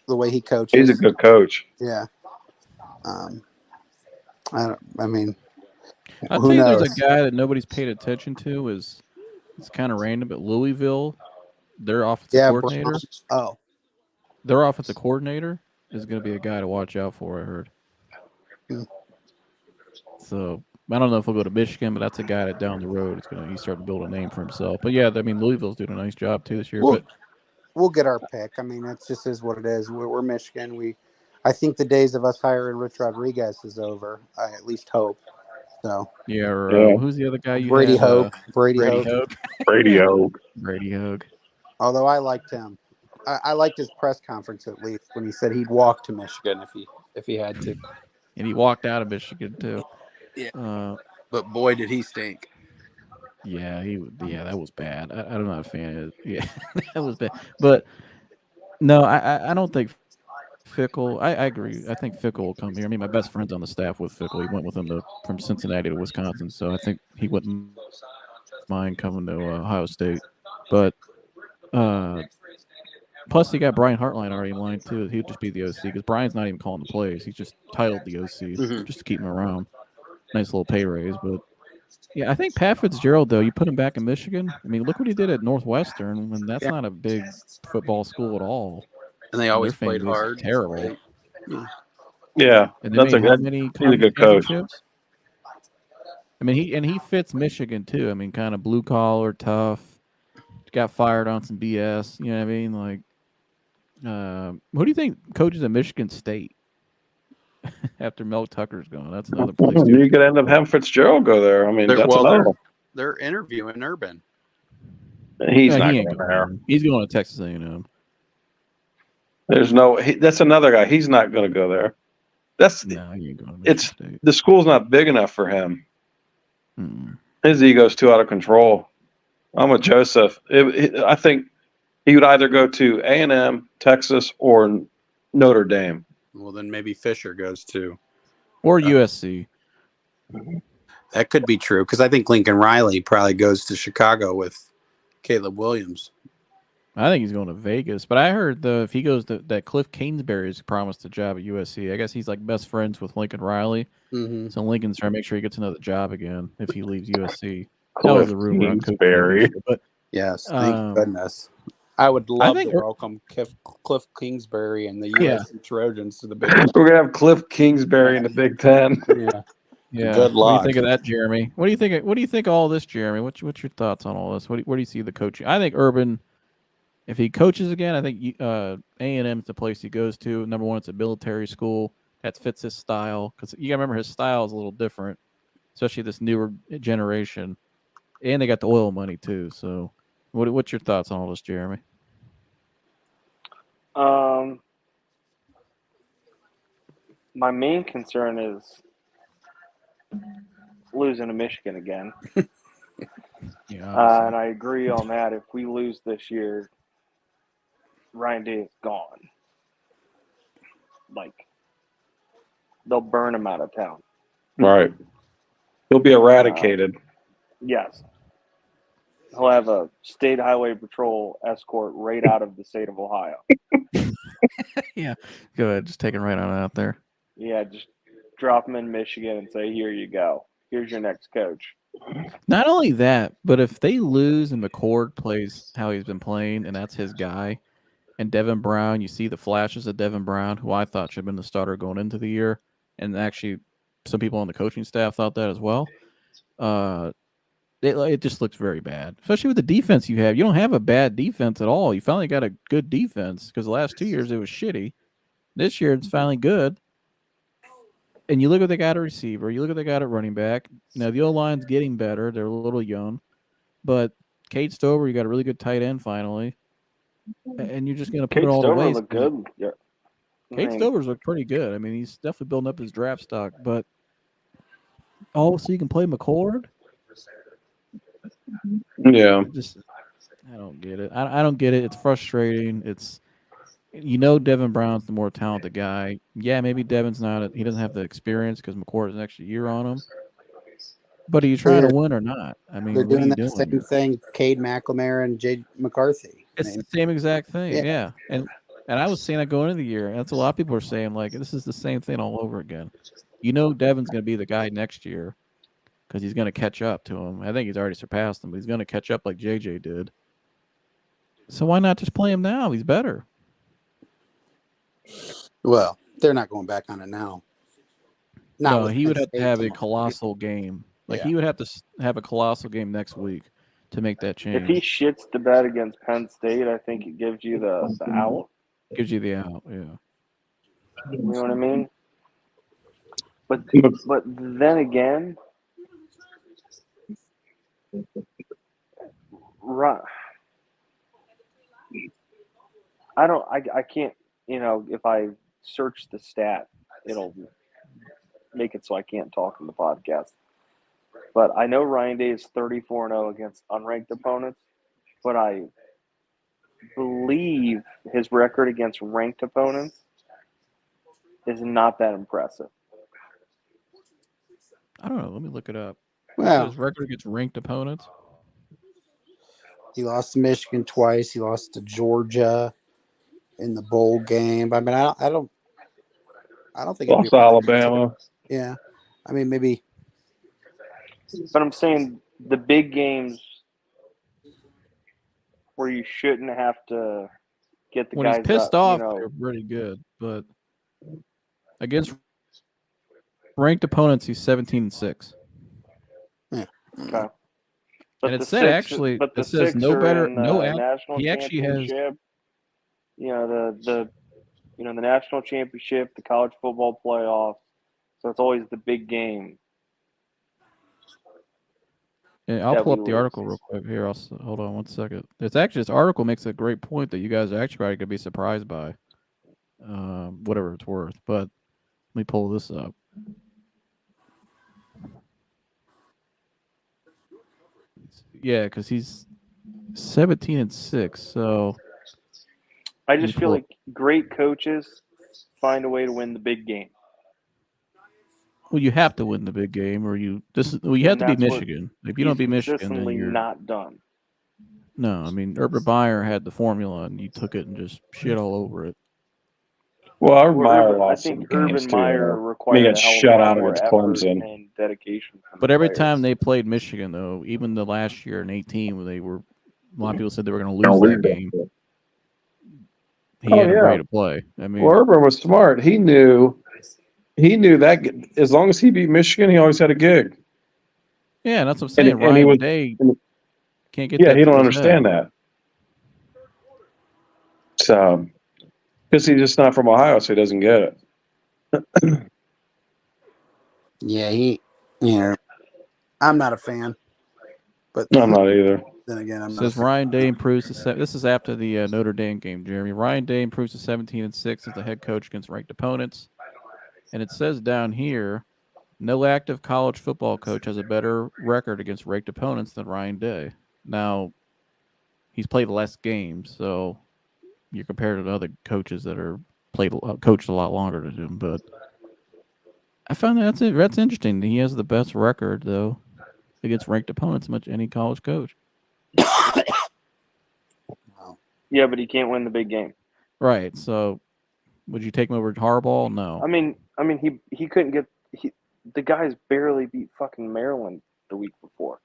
C: the way he coaches.
B: He's a good coach.
C: Yeah. I mean,
A: I'll
C: who
A: tell you,
C: knows?
A: there's a guy that nobody's paid attention to. It's kind of random, but Louisville, their offensive coordinator. Their offensive coordinator is going to be a guy to watch out for, I heard. So I don't know if he'll go to Michigan, but that's a guy that down the road he's starting to build a name for himself. But yeah, I mean, Louisville's doing a nice job too this year. But
C: we'll get our pick. I mean, it just is what it is. We're Michigan. I think the days of us hiring Rich Rodriguez is over. I at least hope. So
A: who's the other guy you
C: Brady
A: had?
C: Hoke.
A: Brady Hoke.
B: Brady Hoke.
A: Brady Hoke.
C: Although I liked him. I liked his press conference at least when he said he'd walk to Michigan if he had to.
A: And he walked out of Michigan too.
C: Yeah. But boy, did he stink.
A: Yeah, that was bad. I'm not a fan of it. Yeah, that was bad. But no, I don't think Fickle. I agree. I think Fickle will come here. I mean, my best friend's on the staff with Fickle. He went with him from Cincinnati to Wisconsin, so I think he wouldn't mind coming to Ohio State. But plus, he got Brian Hartline already in line too. He'd just be the OC because Brian's not even calling the plays. He's just titled the OC just to keep him around. Nice little pay raise, but yeah, I think Pat Fitzgerald though. You put him back in Michigan. I mean, look what he did at Northwestern, and that's not a big football school at all.
C: And they always played hard.
A: Terrible.
B: Yeah,
A: and that's
B: he's a good coach.
A: I mean, he fits Michigan too. I mean, kind of blue collar, tough. Got fired on some BS. You know what I mean? Like, who do you think coaches at Michigan State after Mel Tucker's gone? That's another place.
B: You could end up having Fitzgerald go there. I mean,
C: they're interviewing Urban.
B: He's not going there.
A: He's going to Texas A&M.
B: There's that's another guy. He's not going to go there. He ain't going to State. The school's not big enough for him. His ego's too out of control. I'm with Joseph. I think he would either go to A&M, Texas, or Notre Dame.
C: Well, then maybe Fisher goes to,
A: or USC.
C: That could be true because I think Lincoln Riley probably goes to Chicago with Caleb Williams.
A: I think he's going to Vegas, but I heard if he goes that Cliff Kingsbury's promised a job at USC. I guess he's like best friends with Lincoln Riley, so Lincoln's trying to make sure he gets another job again if he leaves USC. That was a rumor.
B: Kingsbury.
C: But yes, thank goodness. I would love to welcome Cliff Kingsbury and the USC Trojans to the Big Ten.
B: We're gonna have Cliff Kingsbury in the Big Ten.
A: Yeah.
C: Good luck.
A: What do you think of that, Jeremy? What do you think? What do you think of all this, Jeremy? What's your thoughts on all this? Where do you see the coaching? I think Urban, if he coaches again, I think A&M is the place he goes to. Number one, it's a military school that fits his style because you gotta remember his style is a little different, especially this newer generation. And they got the oil money too. So, what's your thoughts on all this, Jeremy?
D: My main concern is losing to Michigan again. And I agree on that. If we lose this year, Ryan Day is gone. Like, they'll burn him out of town.
B: Right. He'll be eradicated.
D: Yes. He'll have a state highway patrol escort right out of the state of Ohio.
A: Yeah. Go ahead. Just take him right on out there.
D: Yeah, just drop him in Michigan and say, here you go. Here's your next coach.
A: Not only that, but if they lose and McCord plays how he's been playing and that's his guy, and Devin Brown, you see the flashes of Devin Brown, who I thought should have been the starter going into the year, and actually some people on the coaching staff thought that as well. It just looks very bad, especially with the defense you have. You don't have a bad defense at all. You finally got a good defense because the last 2 years it was shitty. This year it's finally good. And you look at they got a receiver. You look at they got a running back. Now the O-line's getting better. They're a little young. But Cade Stover, you got a really good tight end finally. And you're just going to put it all away.
D: Look good. Yeah.
A: Cade Stover's look pretty good. I mean, he's definitely building up his draft stock. But so you can play McCord?
B: Yeah.
A: I don't get it. I don't get it. It's frustrating. Devin Brown's the more talented guy. Yeah, maybe Devin's not. He doesn't have the experience because McCord has an extra year on him. But are you trying to win or not? I mean,
C: they're doing the same thing. Cade McNamara and Jade McCarthy.
A: It's the same exact thing. Yeah. And And I was saying that going into the year. That's a lot of people are saying, like, this is the same thing all over again. You know, Devin's going to be the guy next year because he's going to catch up to him. I think he's already surpassed him, but he's going to catch up like JJ did. So why not just play him now? He's better.
C: Well, they're not going back on it now. Not
A: No,
C: with
A: he
C: Penn
A: would have to
C: State
A: have a
C: tomorrow.
A: colossal game. Like,
C: Yeah.
A: he would have to have a colossal game next week to make that change.
D: If he shits the bed against Penn State, I think it gives you the out.
A: Gives you the out, yeah.
D: You know what I mean? But then again, right? I can't. You know, if I search the stat, it'll make it so I can't talk in the podcast. But I know Ryan Day is 34-0 against unranked opponents, but I believe his record against ranked opponents is not that impressive.
A: I don't know. Let me look it up.
C: Well,
A: His record against ranked opponents.
C: he lost to Michigan twice. He lost to Georgia in the bowl game. I mean, I don't think it'd
B: Lost
C: be
B: to Alabama.
C: Yeah, I mean, maybe.
D: But I'm saying the big games where you shouldn't have to get the
A: When
D: guys
A: he's pissed
D: up,
A: off,
D: you know.
A: they're pretty good. But against ranked opponents, he's 17-6.
C: Yeah.
D: Okay.
A: And it said actually,
D: but the
A: it says
D: Six
A: no
D: are
A: better,
D: in
A: no
D: the
A: out.
D: national
A: He actually has.
D: championship. You know the national championship, the college football playoff. So it's always the big game.
A: Yeah, I'll
D: that
A: pull
D: we
A: up the
D: lose.
A: article real quick here. Hold on 1 second. It's actually, this article makes a great point that you guys are actually probably gonna be surprised by, whatever it's worth. But let me pull this up. Yeah, because he's 17-6. So
D: I just feel like great coaches find a way to win the big game.
A: well, you have to win the big game, or you have
D: And
A: to beat
D: that's what
A: Michigan. If you don't beat Michigan, then
D: consistently
A: you're
D: not done.
A: no. I mean, Urban Meyer had the formula, and you took it and just shit all over it.
B: Well, Urban Meyer
D: I
B: lost
D: think
B: some games
D: Urban
B: too.
D: Meyer
B: He
D: required
B: got
D: a hell of
B: shut
D: a lot
B: out
D: more
B: against
D: effort
B: Clemson.
D: and dedication. From
A: But
D: the
A: every
D: players.
A: time they played Michigan, though, even the last year in 18, when they were, a lot of people said they were going to lose that game. He had him ready to play. I mean,
B: Well, Urban was smart. He knew that as long as he beat Michigan, he always had a gig.
A: yeah, that's what I'm saying.
B: And
A: Ryan
B: he was,
A: Day can't get
B: yeah,
A: that
B: he
A: through
B: don't
A: his
B: understand
A: head.
B: that. So, because he's just not from Ohio, so he doesn't get it.
C: Yeah, I'm not a fan. But
B: I'm not either.
C: then again, I'm
A: Says
C: not.
A: Ryan Day improves to this is after the Notre Dame game, Jeremy. Ryan Day improves to 17-6 as the head coach against ranked opponents. And it says down here, no active college football coach has a better record against ranked opponents than Ryan Day. Now, he's played less games, so you're compared to other coaches that are coached a lot longer than him. But I found that's interesting. He has the best record though against ranked opponents much any college coach.
D: Yeah, but he can't win the big game.
A: Right. So, would you take him over Harbaugh? No.
D: I mean, he couldn't get the guys barely beat fucking Maryland the week before.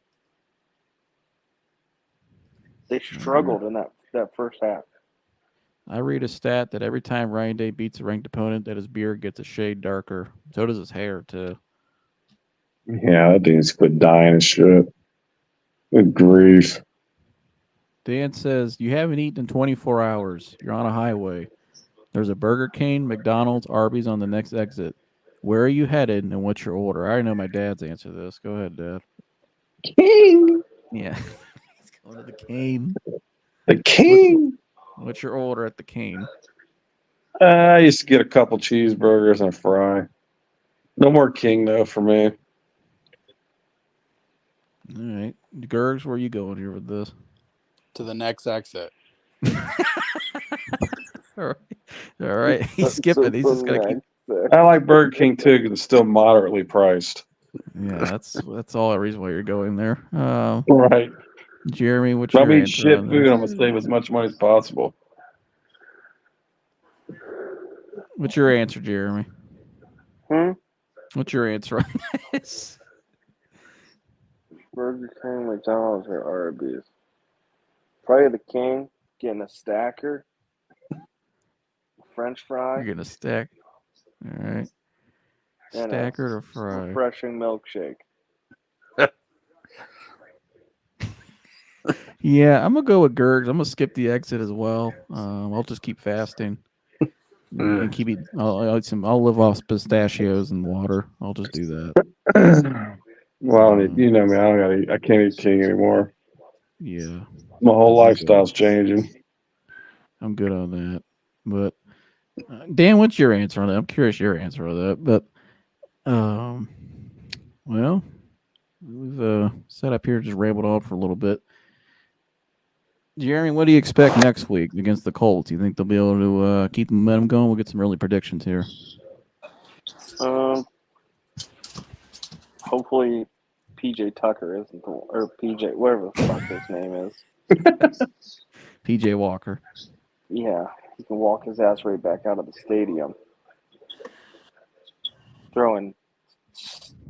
D: They struggled in that first half.
A: I read a stat that every time Ryan Day beats a ranked opponent, that his beard gets a shade darker. So does his hair too.
B: Yeah, that dude's quit dying and shit. Good grief.
A: Dan says, you haven't eaten in 24 hours. You're on a highway. There's a Burger King, McDonald's, Arby's on the next exit. Where are you headed and what's your order? I already know my dad's answer to this. Go ahead, Dad.
B: King.
A: Yeah. He's going to the Cane.
B: The King.
A: What's your order at the Cane?
B: I used to get a couple cheeseburgers and a fry. No more King, though, for me.
A: All right. Gergs, where are you going here with this?
C: To the next exit.
A: All right. He's skipping. He's just going to keep.
B: I like Burger King, too, because it's still moderately priced.
A: Yeah, that's all the reason why you're going there.
B: Right.
A: Jeremy, what's
B: I'm
A: your
B: eating
A: answer
B: shit
A: on
B: food.
A: this?
B: I'm going to save as much money as possible.
A: What's your answer, Jeremy? What's your answer on this?
D: Burger King, McDonald's, or Arby's? Probably the King, getting a stacker. French fry.
A: You're gonna stack. All right.
D: And
A: Stacker or fry?
D: Refreshing milkshake.
A: Yeah, I'm gonna go with Gergs. I'm gonna skip the exit as well. I'll just keep fasting and keep eating. I'll live off pistachios and water. I'll just do that.
B: Well, you know me. I can't eat King anymore.
A: Yeah,
B: My whole lifestyle's changing.
A: I'm good on that. But Dan, what's your answer on that? I'm curious your answer on that. But well, we've sat up here just rambled on for a little bit. Jeremy, what do you expect next week against the Colts? Do you think they'll be able to keep the momentum going? We'll get some early predictions here.
D: Hopefully, PJ Tucker isn't the, or PJ, whatever the fuck his name is.
A: PJ Walker.
D: Yeah, he can walk his ass right back out of the stadium.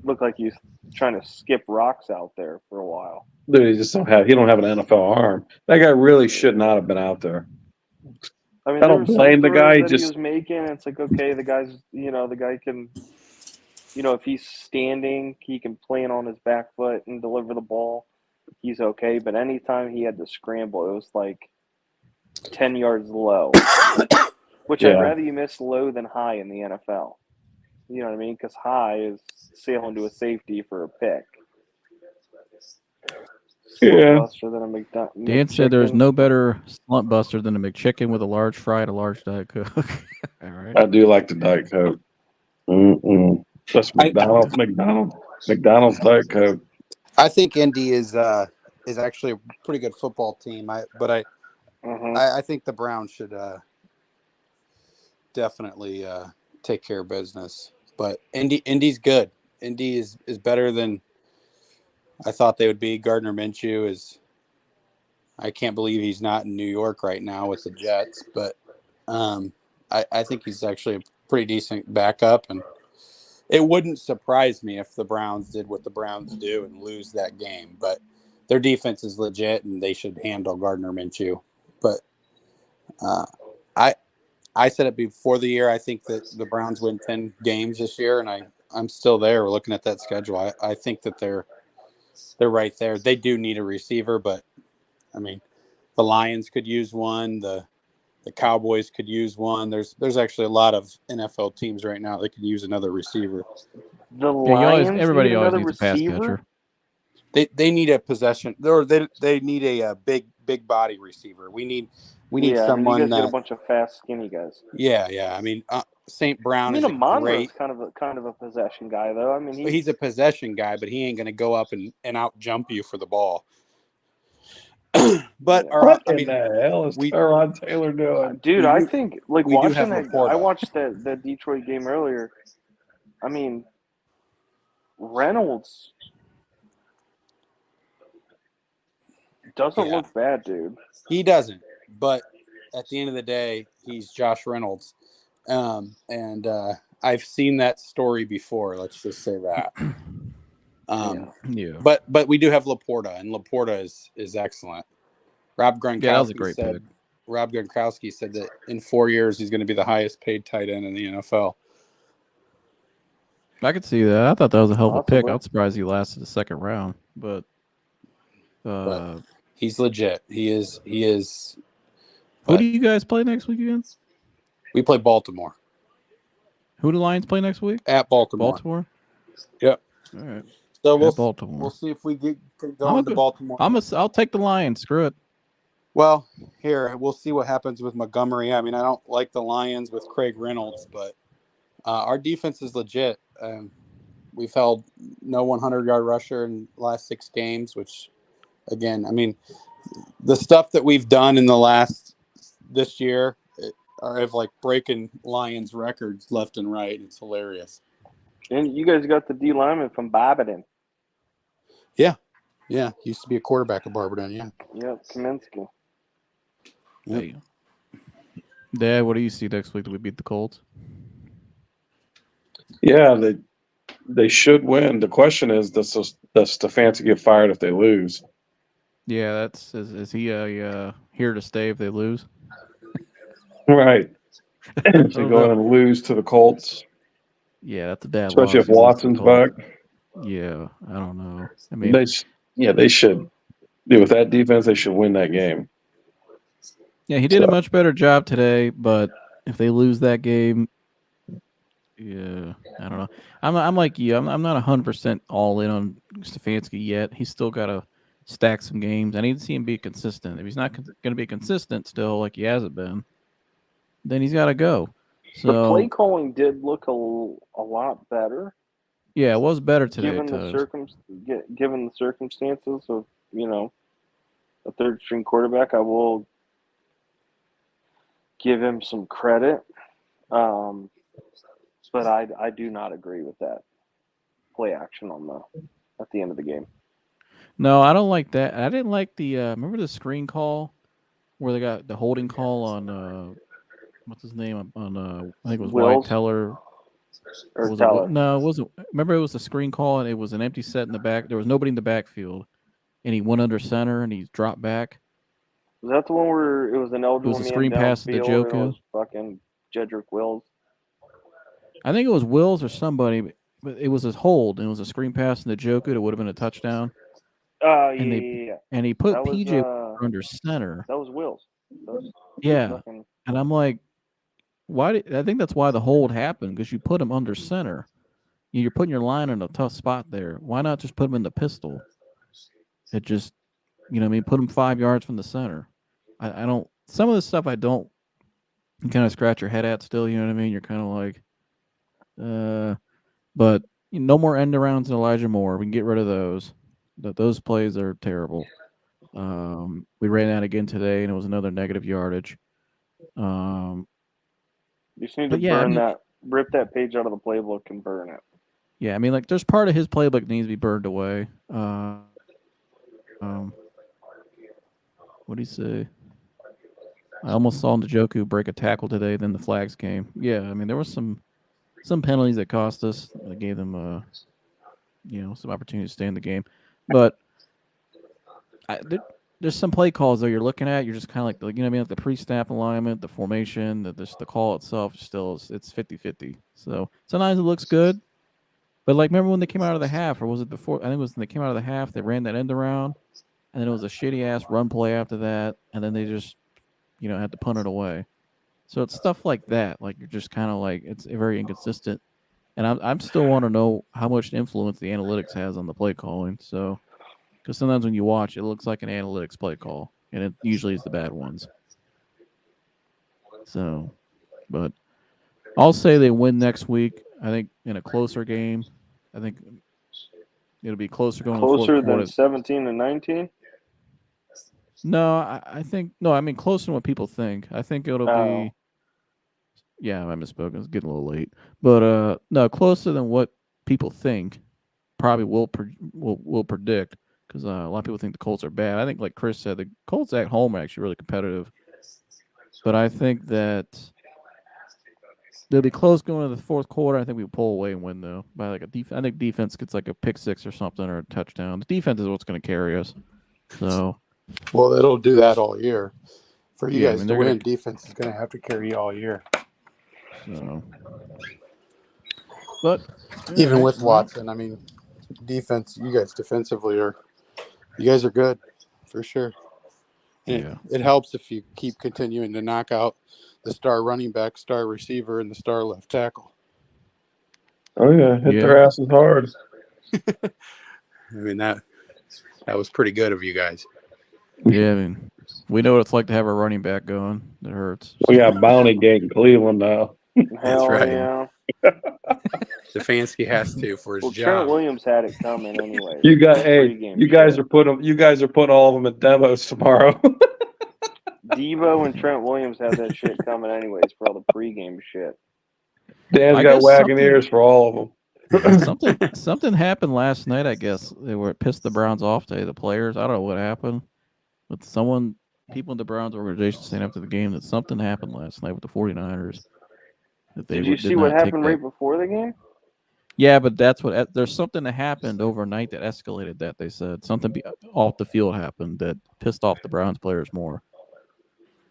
D: Looked like he's trying to skip rocks out there for a while.
B: Dude, he don't have an NFL arm. That guy really should not have been out there.
D: I mean,
B: I don't blame the guy.
D: He was making. It's like, okay, the guy can, if he's standing, he can plant on his back foot and deliver the ball. He's okay. But anytime he had to scramble, it was like 10 yards low, which I'd rather you miss low than high in the NFL. You know what I mean? Because high is sailing to a safety for a pick.
B: Yeah.
A: Dan said there's no better slump buster than a McChicken with a large fry and a large Diet Coke. All right.
B: I do like the Diet Coke. That's McDonald's Diet Coke.
C: I think Indy is actually a pretty good football team. I think the Browns should definitely take care of business. But Indy's good. Indy is better than I thought they would be. Gardner Minshew I can't believe he's not in New York right now with the Jets, but I think he's actually a pretty decent backup, and it wouldn't surprise me if the Browns did what the Browns do and lose that game. But their defense is legit, and they should handle Gardner Minshew. But I said it before the year. I think that the Browns win 10 games this year, and I'm still there. We're looking at that schedule. I think that they're right there. They do need a receiver, but I mean, the Lions could use one. The Cowboys could use one. There's actually a lot of NFL teams right now that could use another receiver.
D: The Lions
A: everybody always
D: needs
A: a pass catcher.
C: They need a possession, or they need a big body receiver. We need someone.
D: You guys get a bunch of fast, skinny guys.
C: Yeah. I mean, St. Brown is great.
D: Kind of a possession guy, though. I mean,
C: he's a possession guy, but he ain't going to go up and out jump you for the ball. But
B: what the hell is Tyrod Taylor doing?
D: Dude, I think watching that. I watched the Detroit game earlier. I mean, Reynolds doesn't look bad, dude.
C: He doesn't, but at the end of the day, he's Josh Reynolds, and I've seen that story before. Let's just say that. But we do have Laporta, and Laporta is excellent. Rob Gronkowski
A: that was a great pick.
C: Rob Gronkowski said that in 4 years he's going to be the highest paid tight end in the NFL.
A: I could see that. I thought that was a hell of a pick. I was surprised he lasted the second round, but
C: he's legit. He is.
A: Who do you guys play next week again?
C: We play Baltimore.
A: Who do the Lions play next week?
C: At Baltimore.
A: Baltimore?
C: Yep.
A: All right.
C: So
A: we'll
C: see if we get going to Baltimore.
A: I'll take the Lions. Screw it.
C: Well, here, we'll see what happens with Montgomery. I mean, I don't like the Lions with Craig Reynolds, but our defense is legit. We've held no 100-yard rusher in the last 6 games, which, again, I mean, the stuff that we've done in this year are breaking Lions records left and right. It's hilarious.
D: And you guys got the D lineman from Barberton.
C: Yeah. Used to be a quarterback at Barberton, yeah.
D: Yep, Kaminsky.
C: Yep.
A: Hey. Dad, what do you see next week? Do we beat the Colts?
B: Yeah, they should win. The question is, does Stefanski get fired if they lose?
A: Yeah, that's is he here to stay if they lose?
B: Right. If they
A: Oh
B: go
A: no.
B: in and lose to the Colts,
A: Yeah, that's a bad
B: especially
A: loss.
B: if
A: He loses to the
B: Watson's
A: Colts.
B: back,
A: Yeah, I don't know. I mean,
B: they should. Yeah, with that defense, they should win that game.
A: yeah, he did a much better job today, but if they lose that game, yeah, I don't know. I'm like you. I'm not 100% all in on Stefanski yet. He's still got to stack some games. I need to see him be consistent. If he's not going to be consistent still, like he hasn't been, then he's got to go.
D: The play
A: So
D: calling did look a lot better
A: yeah, it was better today
D: given
A: at
D: the
A: times.
D: given the circumstances of a third string quarterback. I will give him some credit, but I do not agree with that play action at the end of the game.
A: No, I don't like that. I didn't like the remember the screen call where they got the holding call on what's his name on I think it was Wyatt
D: Wills
A: Teller.
D: or
A: Was it
D: Teller?
A: no, it wasn't. Remember, it was the screen call and it was an empty set in the back. There was nobody in the backfield, and he went under center and he dropped back.
D: Was that the one where it was an
A: It
D: eligible
A: was a
D: man
A: screen pass to the
D: downfield and it
A: Joku.
D: was fucking Jedrick Wills?
A: I think it was Wills or somebody, but it was a hold and it was a screen pass to the Joku. It would have been a touchdown.
D: Yeah.
A: And he put
D: That was
A: PJ under center.
D: that was Wills. That was
A: Yeah,
D: fucking,
A: and I'm like, I think that's why the hold happened because you put him under center. You're putting your line in a tough spot there. Why not just put him in the pistol? It just, what I mean, put him 5 yards from the center. I don't. Some of the stuff I don't. You kind of scratch your head at still. You know what I mean? You're kind of like, but no more end arounds than Elijah Moore. We can get rid of those. Those plays are terrible. We ran that again today, and it was another negative yardage.
D: you just need to
A: But yeah, I
D: burn
A: mean,
D: rip that page out of the playbook and burn it.
A: yeah, I mean, like there's part of his playbook that needs to be burned away. What do you say? I almost saw Njoku break a tackle today. Then the flags came. Yeah, I mean there was some penalties that cost us. That gave them some opportunity to stay in the game. But there's some play calls though you're looking at. You're just kind of like you know what I mean, like the pre-snap alignment, the formation, the call itself. Still, it's 50-50. So sometimes it looks good. But like, remember when they came out of the half, or was it before? I think it was when they came out of the half. They ran that end around, and then it was a shitty ass run play after that, and then they just, had to punt it away. So it's stuff like that. Like you're just kind of like it's very inconsistent, and I'm still want to know how much influence the analytics has on the play calling. So, because sometimes when you watch, it looks like an analytics play call, and it usually is the bad ones. So, but I'll say they win next week. I think in a closer game. I think it'll be closer going to the fourth
D: Closer
A: quarter.
D: than 17 and 19?
A: No, I think no. I mean closer than what people think. I think it'll be. Yeah, I misspoke. It's getting a little late, but no, closer than what people think. Probably will predict because a lot of people think the Colts are bad. I think, like Chris said, the Colts at home are actually really competitive. But I think that they'll be close going to the fourth quarter. I think we pull away and win though by like a defense. I think defense gets like a pick six or something or a touchdown. The defense is what's going to carry us. So,
C: well, it'll do that all year. For you guys to win,
A: gonna,
C: defense is going to have to carry you all year.
A: So, but
C: even with Watson, I mean, defense. You guys defensively you guys are good for sure. And it helps if you keep continuing to knock out the star running back, star receiver, and the star left tackle.
B: Oh yeah, hit their asses hard.
C: I mean that was pretty good of you guys.
A: Yeah, I mean, we know what it's like to have a running back going. It hurts.
B: We got Bounty Gate in Cleveland now.
D: Hell right. Yeah.
C: Stefanski has to for his job.
D: Trent Williams had it coming anyway.
B: You guys are putting all of them at demos tomorrow.
D: Devo and Trent Williams had that shit coming anyways for all the pregame shit.
B: Dan's got wagging ears for all of
A: them. Something happened last night. I guess they were pissed the Browns off today. The players. I don't know what happened, but people in the Browns organization saying after the game that something happened last night with the 49ers.
D: Did you see what happened right before the game?
A: Yeah, but that's what there's something that happened overnight that escalated that. They said something off the field happened that pissed off the Browns players more.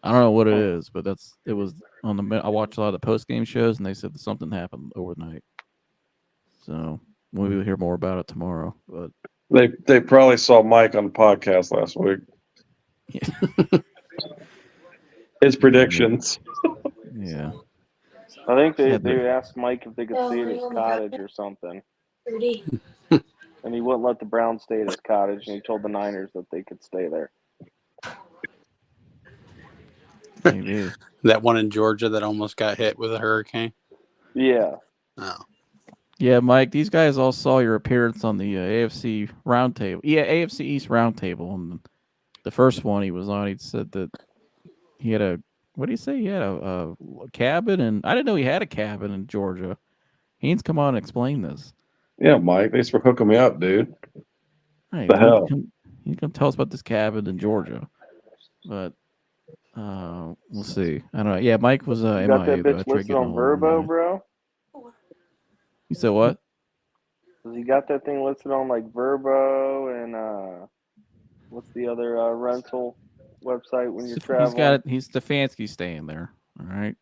A: I don't know what it is, but it was on the. I watched a lot of the post game shows, and they said that something happened overnight. So maybe we'll hear more about it tomorrow. But
B: They probably saw Mike on the podcast last week.
A: yeah,
B: His predictions.
A: yeah.
D: I think
A: Yeah,
D: they asked Mike if they could stay at his cottage or something. And he wouldn't let the Browns stay at his cottage, and he told the Niners that they could stay there.
A: maybe.
C: That one in Georgia that almost got hit with a hurricane.
D: Yeah.
C: Oh,
A: Yeah, Mike. These guys all saw your appearance on the AFC roundtable. Yeah, AFC East roundtable. And the first one he was on, he said that he had a. What did he say? He had a cabin, and I didn't know he had a cabin in Georgia. He needs to come on and explain this.
B: Yeah, Mike. Thanks for hooking me up, dude.
A: Hey,
B: The hell?
A: he's gonna tell us about this cabin in Georgia, but we'll see. I don't know. Yeah, Mike was
D: You
A: MIA.
D: got that
A: Though. I
D: bitch
A: tried
D: listed
A: getting a
D: on
A: hold of him
D: Verbo,
A: today.
D: bro?
A: You said what?
D: Does he got that thing listed on like Verbo and what's the other rental website when you're traveling?
A: He's Stefanski staying there. All right.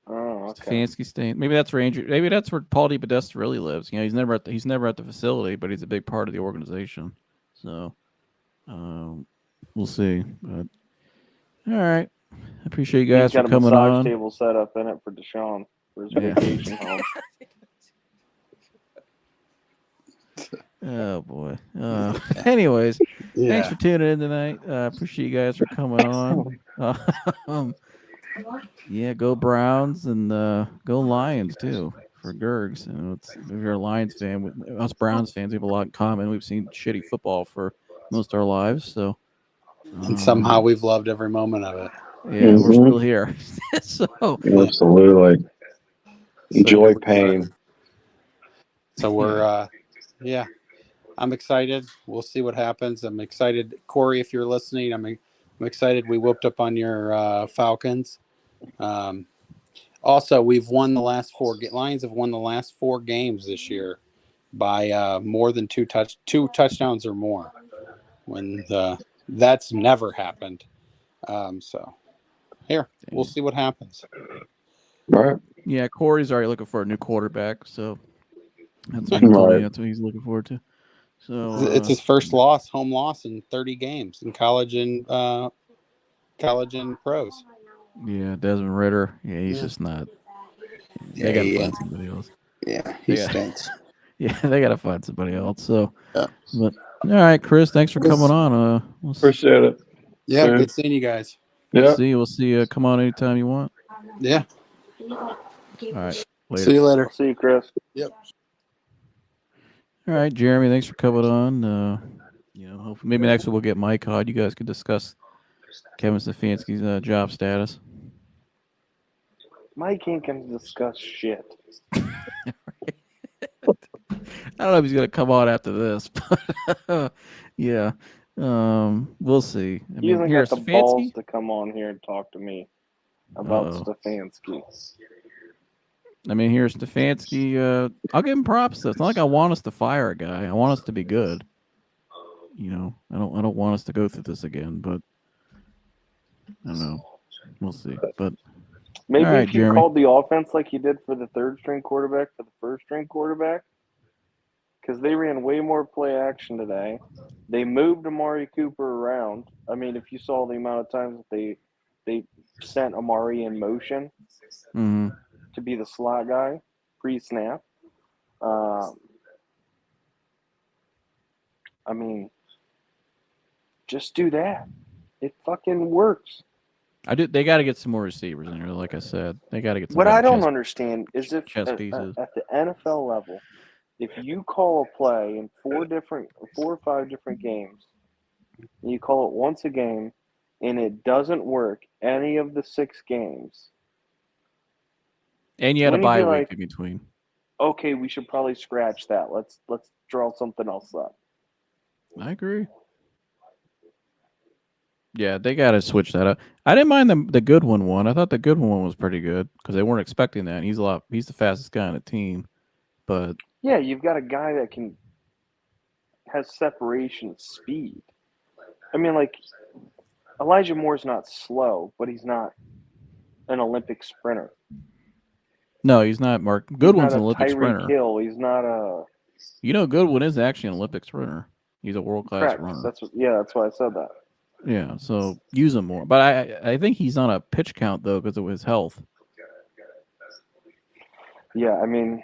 D: Oh, okay.
A: Stefanski staying. Maybe that's Maybe that's where Paul DePodesta really lives. You know, he's never at the facility, but he's a big part of the organization. So, we'll see. But all right, I appreciate you guys
D: He's got
A: for
D: a
A: coming
D: massage
A: on.
D: table set up in it for Deshaun for his
A: Yeah.
D: vacation home.
A: Oh boy. Anyways,
C: yeah.
A: thanks for tuning in tonight. Appreciate you guys for coming on. Yeah, go Browns and go Lions too for Gergs. And if you're a Lions fan, with us Browns fans, we have a lot in common. We've seen shitty football for most of our lives, so
C: And somehow we've loved every moment of it.
A: yeah, we're still here. So
B: Absolutely. Enjoy
C: So
B: pain.
C: So we're yeah. I'm excited. We'll see what happens. I'm excited, Corey. If you're listening, I'm excited. We whooped up on your Falcons. Also, we've won the last four. Lions have won the last 4 games this year by more than 2 touchdowns or more. When that's never happened. So here we'll see what happens.
B: Right.
A: yeah, Corey's already looking for a new quarterback, so that's what he told me. That's what he's looking forward to. So
C: It's his first home loss in 30 games in college and pros.
A: Yeah, Desmond Ritter. Yeah, he's just not. They got to find somebody else.
C: Yeah, he stinks.
A: Yeah, they got to find somebody else. So,
C: Yeah.
A: but all right, Chris, thanks for coming on.
B: Appreciate it.
C: Yeah, good seeing you guys.
B: Yeah.
A: We'll see you. Come on anytime you want.
C: Yeah.
A: All right. Later.
C: See you later.
D: I'll see you, Chris.
C: Yep.
A: All right, Jeremy, thanks for coming on. Hopefully maybe next week we'll get Mike on. You guys can discuss Kevin Stefanski's job status.
D: Mike ain't gonna discuss shit.
A: I don't know if he's gonna come on after this, but yeah, we'll see.
D: He hasn't got the balls to come on here and talk to me about Stefanski.
A: I mean, here's Stefanski. I'll give him props. Though. It's not like I want us to fire a guy. I want us to be good. You know, I don't want us to go through this again. But I don't know. We'll see. But
D: maybe
A: right,
D: if you
A: Jeremy.
D: called the offense like you did for the third string quarterback for the first string quarterback, because they ran way more play action today. They moved Amari Cooper around. I mean, if you saw the amount of times that they sent Amari in motion to be the slot guy pre-snap. I mean, just do that. It fucking works.
A: They got to get some more receivers in here. Like I said, they got to get some.
D: What I don't understand is if
A: chess
D: at
A: pieces.
D: the NFL level, if you call a play in 4 or 5 different games, and you call it once a game, and it doesn't work any of the 6 games,
A: and you had a
D: wouldn't you
A: bye
D: be
A: week
D: like,
A: in between.
D: Okay, we should probably scratch that. Let's draw something else up.
A: I agree. Yeah, they got to switch that up. I didn't mind the good one. I thought the good one was pretty good because they weren't expecting that. He's the fastest guy on the team, but
D: Yeah, you've got a guy that has separation speed. I mean, like, Elijah Moore's not slow, but he's not an Olympic sprinter.
A: No, he's not. Mark
D: He's
A: Goodwin's
D: not
A: an
D: a
A: Olympic
D: Tyreek
A: sprinter.
D: Hill. He's not a
A: You know, Goodwin is actually an Olympic sprinter. He's a world-class
D: correct.
A: runner.
D: That's why I said that.
A: Yeah, so use him more. But I think he's on a pitch count though because of his health.
D: Yeah, I mean,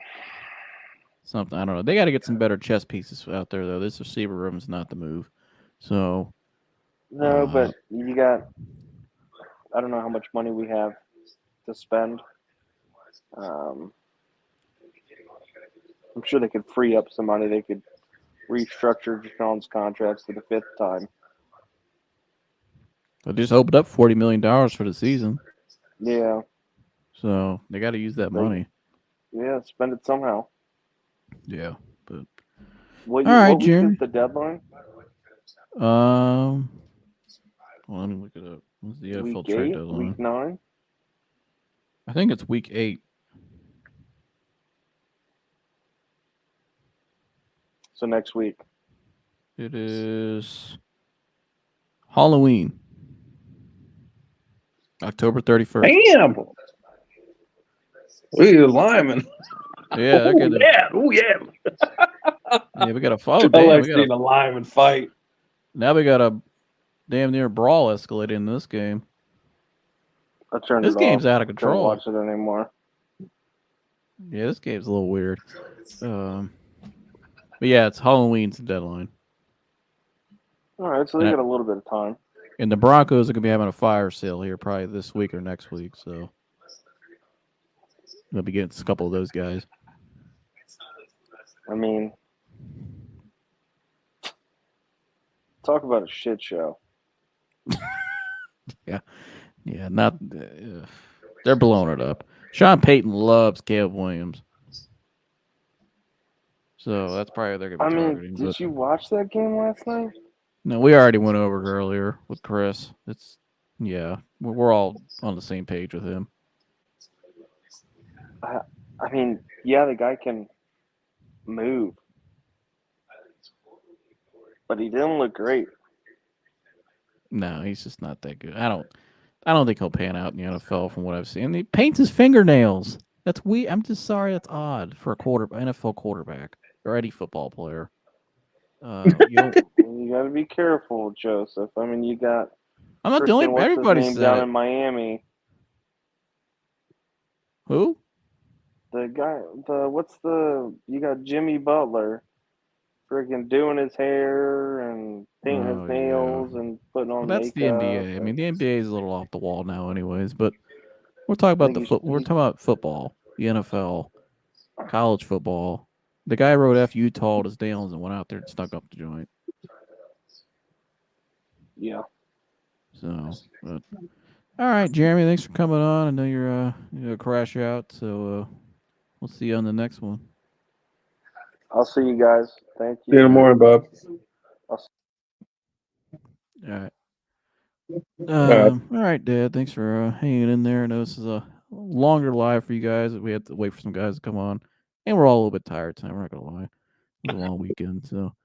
A: Something I don't know. They got to get some better chess pieces out there though. This receiver room is not the move. So
D: no, but you got. I don't know how much money we have to spend. I'm sure they could free up some money. They could restructure Deshaun's contracts to the 5th time.
A: they just opened up $40 million for the season.
D: Yeah.
A: So they got to use that money.
D: Yeah, spend it somehow.
A: Yeah, but
D: What
A: all right,
D: week
A: Jeremy.
D: is the deadline?
A: Well, let me look it up. What's the NFL
D: Week
A: trade
D: 8,
A: deadline?
D: week 9.
A: I think it's week 8.
D: So next week.
A: It is Halloween, October 31st.
B: Damn. We the lineman.
A: Yeah, they're getting.
B: Oh yeah.
A: Yeah, we got a follow.
B: I
A: Damn,
B: like
A: we got
B: seeing a lineman fight.
A: now we got a damn near brawl escalating in this game.
D: I turned
A: This
D: it
A: game's
D: off.
A: out of
D: Don't
A: control.
D: watch it anymore.
A: Yeah, this game's a little weird. But yeah, it's Halloween's the deadline.
D: All right, so they got a little bit of time.
A: And the Broncos are gonna be having a fire sale here probably this week or next week, so they'll be getting a couple of those guys.
D: I mean, talk about a shit show.
A: Yeah, not they're blowing it up. Sean Payton loves Caleb Williams, so that's probably they're gonna be targeting.
D: Did you watch that game last night?
A: No, we already went over it earlier with Chris. We're all on the same page with him.
D: I mean, yeah, the guy can move, but he didn't look great.
A: No, he's just not that good. I don't think he'll pan out in the NFL from what I've seen. He paints his fingernails. That's weird. I'm just sorry. That's odd for a NFL quarterback or any football player.
D: You got to be careful, Joseph. I mean, you got.
A: I'm not the only. Everybody
D: name
A: said
D: down
A: it.
D: in Miami.
A: Who?
D: The guy. You got Jimmy Butler, freaking doing his hair and painting his nails and putting on
A: that's
D: makeup.
A: the NBA. I mean, the NBA is a little off the wall now, anyways. But we're talking about we're talking about football, the NFL, college football. The guy wrote "F Utah" at his nails and went out there and stuck up the joint.
D: Yeah.
A: So, all right, Jeremy, thanks for coming on. I know you're gonna crash out, so we'll see you on the next one.
D: I'll see you guys. Thank you.
B: See you in the morning, Bob.
A: All right. All right, Dad. Thanks for hanging in there. I know this is a longer live for you guys. We had to wait for some guys to come on, and we're all a little bit tired tonight. We're not gonna lie. It was a long weekend, so.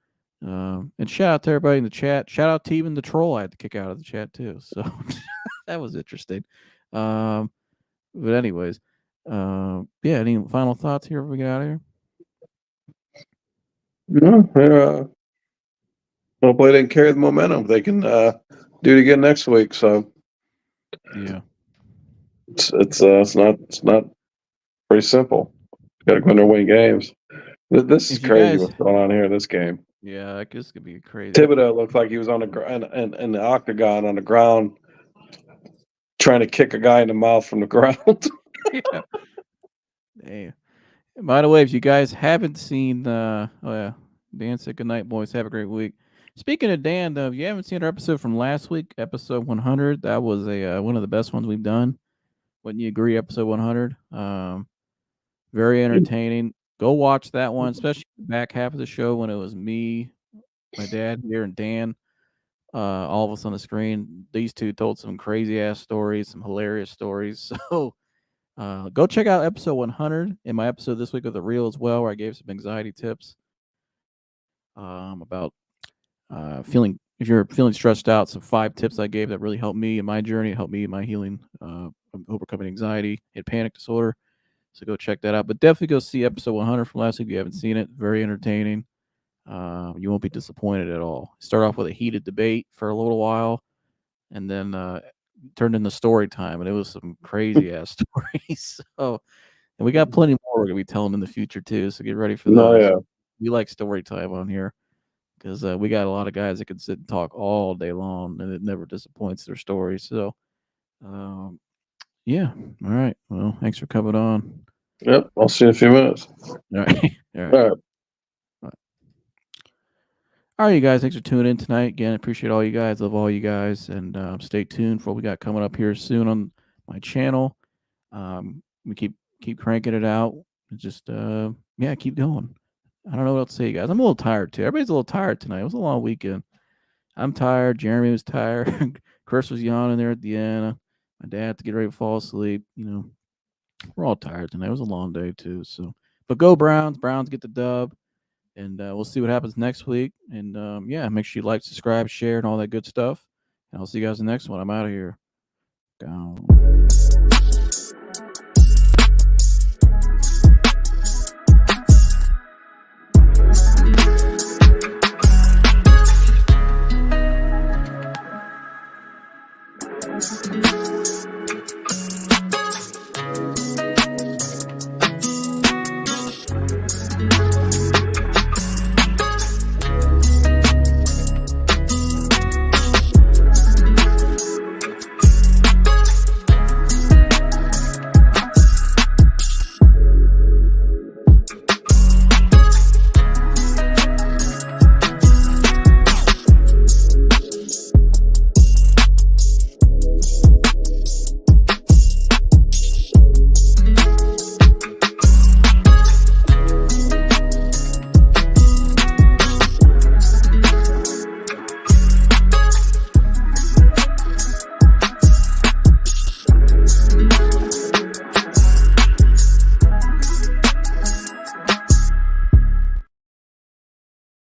A: And shout out to everybody in the chat. Shout out to even the troll I had to kick out of the chat too. So that was interesting. But anyways, any final thoughts here before we get out of here?
B: No, hopefully they can carry the momentum. They can do it again next week. So
A: yeah,
B: it's not pretty simple. Got to go in there and win games. This is crazy what's going on here in this game.
A: Yeah, this could be crazy.
B: Thibodeau looked like he was on the in the octagon on the ground, trying to kick a guy in the mouth from the ground.
A: Yeah. Hey, by the way, if you guys haven't seen, Dan said good night, boys. Have a great week. Speaking of Dan, though, if you haven't seen our episode from last week, episode 100, that was one of the best ones we've done. Wouldn't you agree? Episode 100, very entertaining. Go watch that one, especially the back half of the show when it was me, my dad here, and Dan. All of us on the screen. These two told some crazy ass stories, some hilarious stories. So Go check out episode 100 in my episode this week of The Real as well, where I gave some anxiety tips about feeling, if you're feeling stressed out, some 5 tips I gave that really helped me in my journey, helped me in my healing, overcoming anxiety and panic disorder. So go check that out. But definitely go see episode 100 from last week if you haven't seen it. Very entertaining. You won't be disappointed at all. Start off with a heated debate for a little while, and then turned into story time, and it was some crazy ass stories. So, and we got plenty more we're gonna be telling in the future too. So get ready for those.
B: Oh, yeah.
A: We like story time on here because we got a lot of guys that can sit and talk all day long, and it never disappoints their stories. So, yeah. All right. Well, thanks for coming on.
B: Yep. I'll see you in a few minutes.
A: All right. All right.
B: All right.
A: All right, you guys. Thanks for tuning in tonight. Again, I appreciate all you guys. Love all you guys. And stay tuned for what we got coming up here soon on my channel. We keep cranking it out. Just keep going. I don't know what else to say, you guys. I'm a little tired too. Everybody's a little tired tonight. It was a long weekend. I'm tired. Jeremy was tired. Chris was yawning there at the end. My dad had to get ready to fall asleep. We're all tired tonight. It was a long day too. So, but go Browns. Browns get the dub. And we'll see what happens next week. And make sure you like, subscribe, share, and all that good stuff. And I'll see you guys in the next one. I'm out of here. Gone.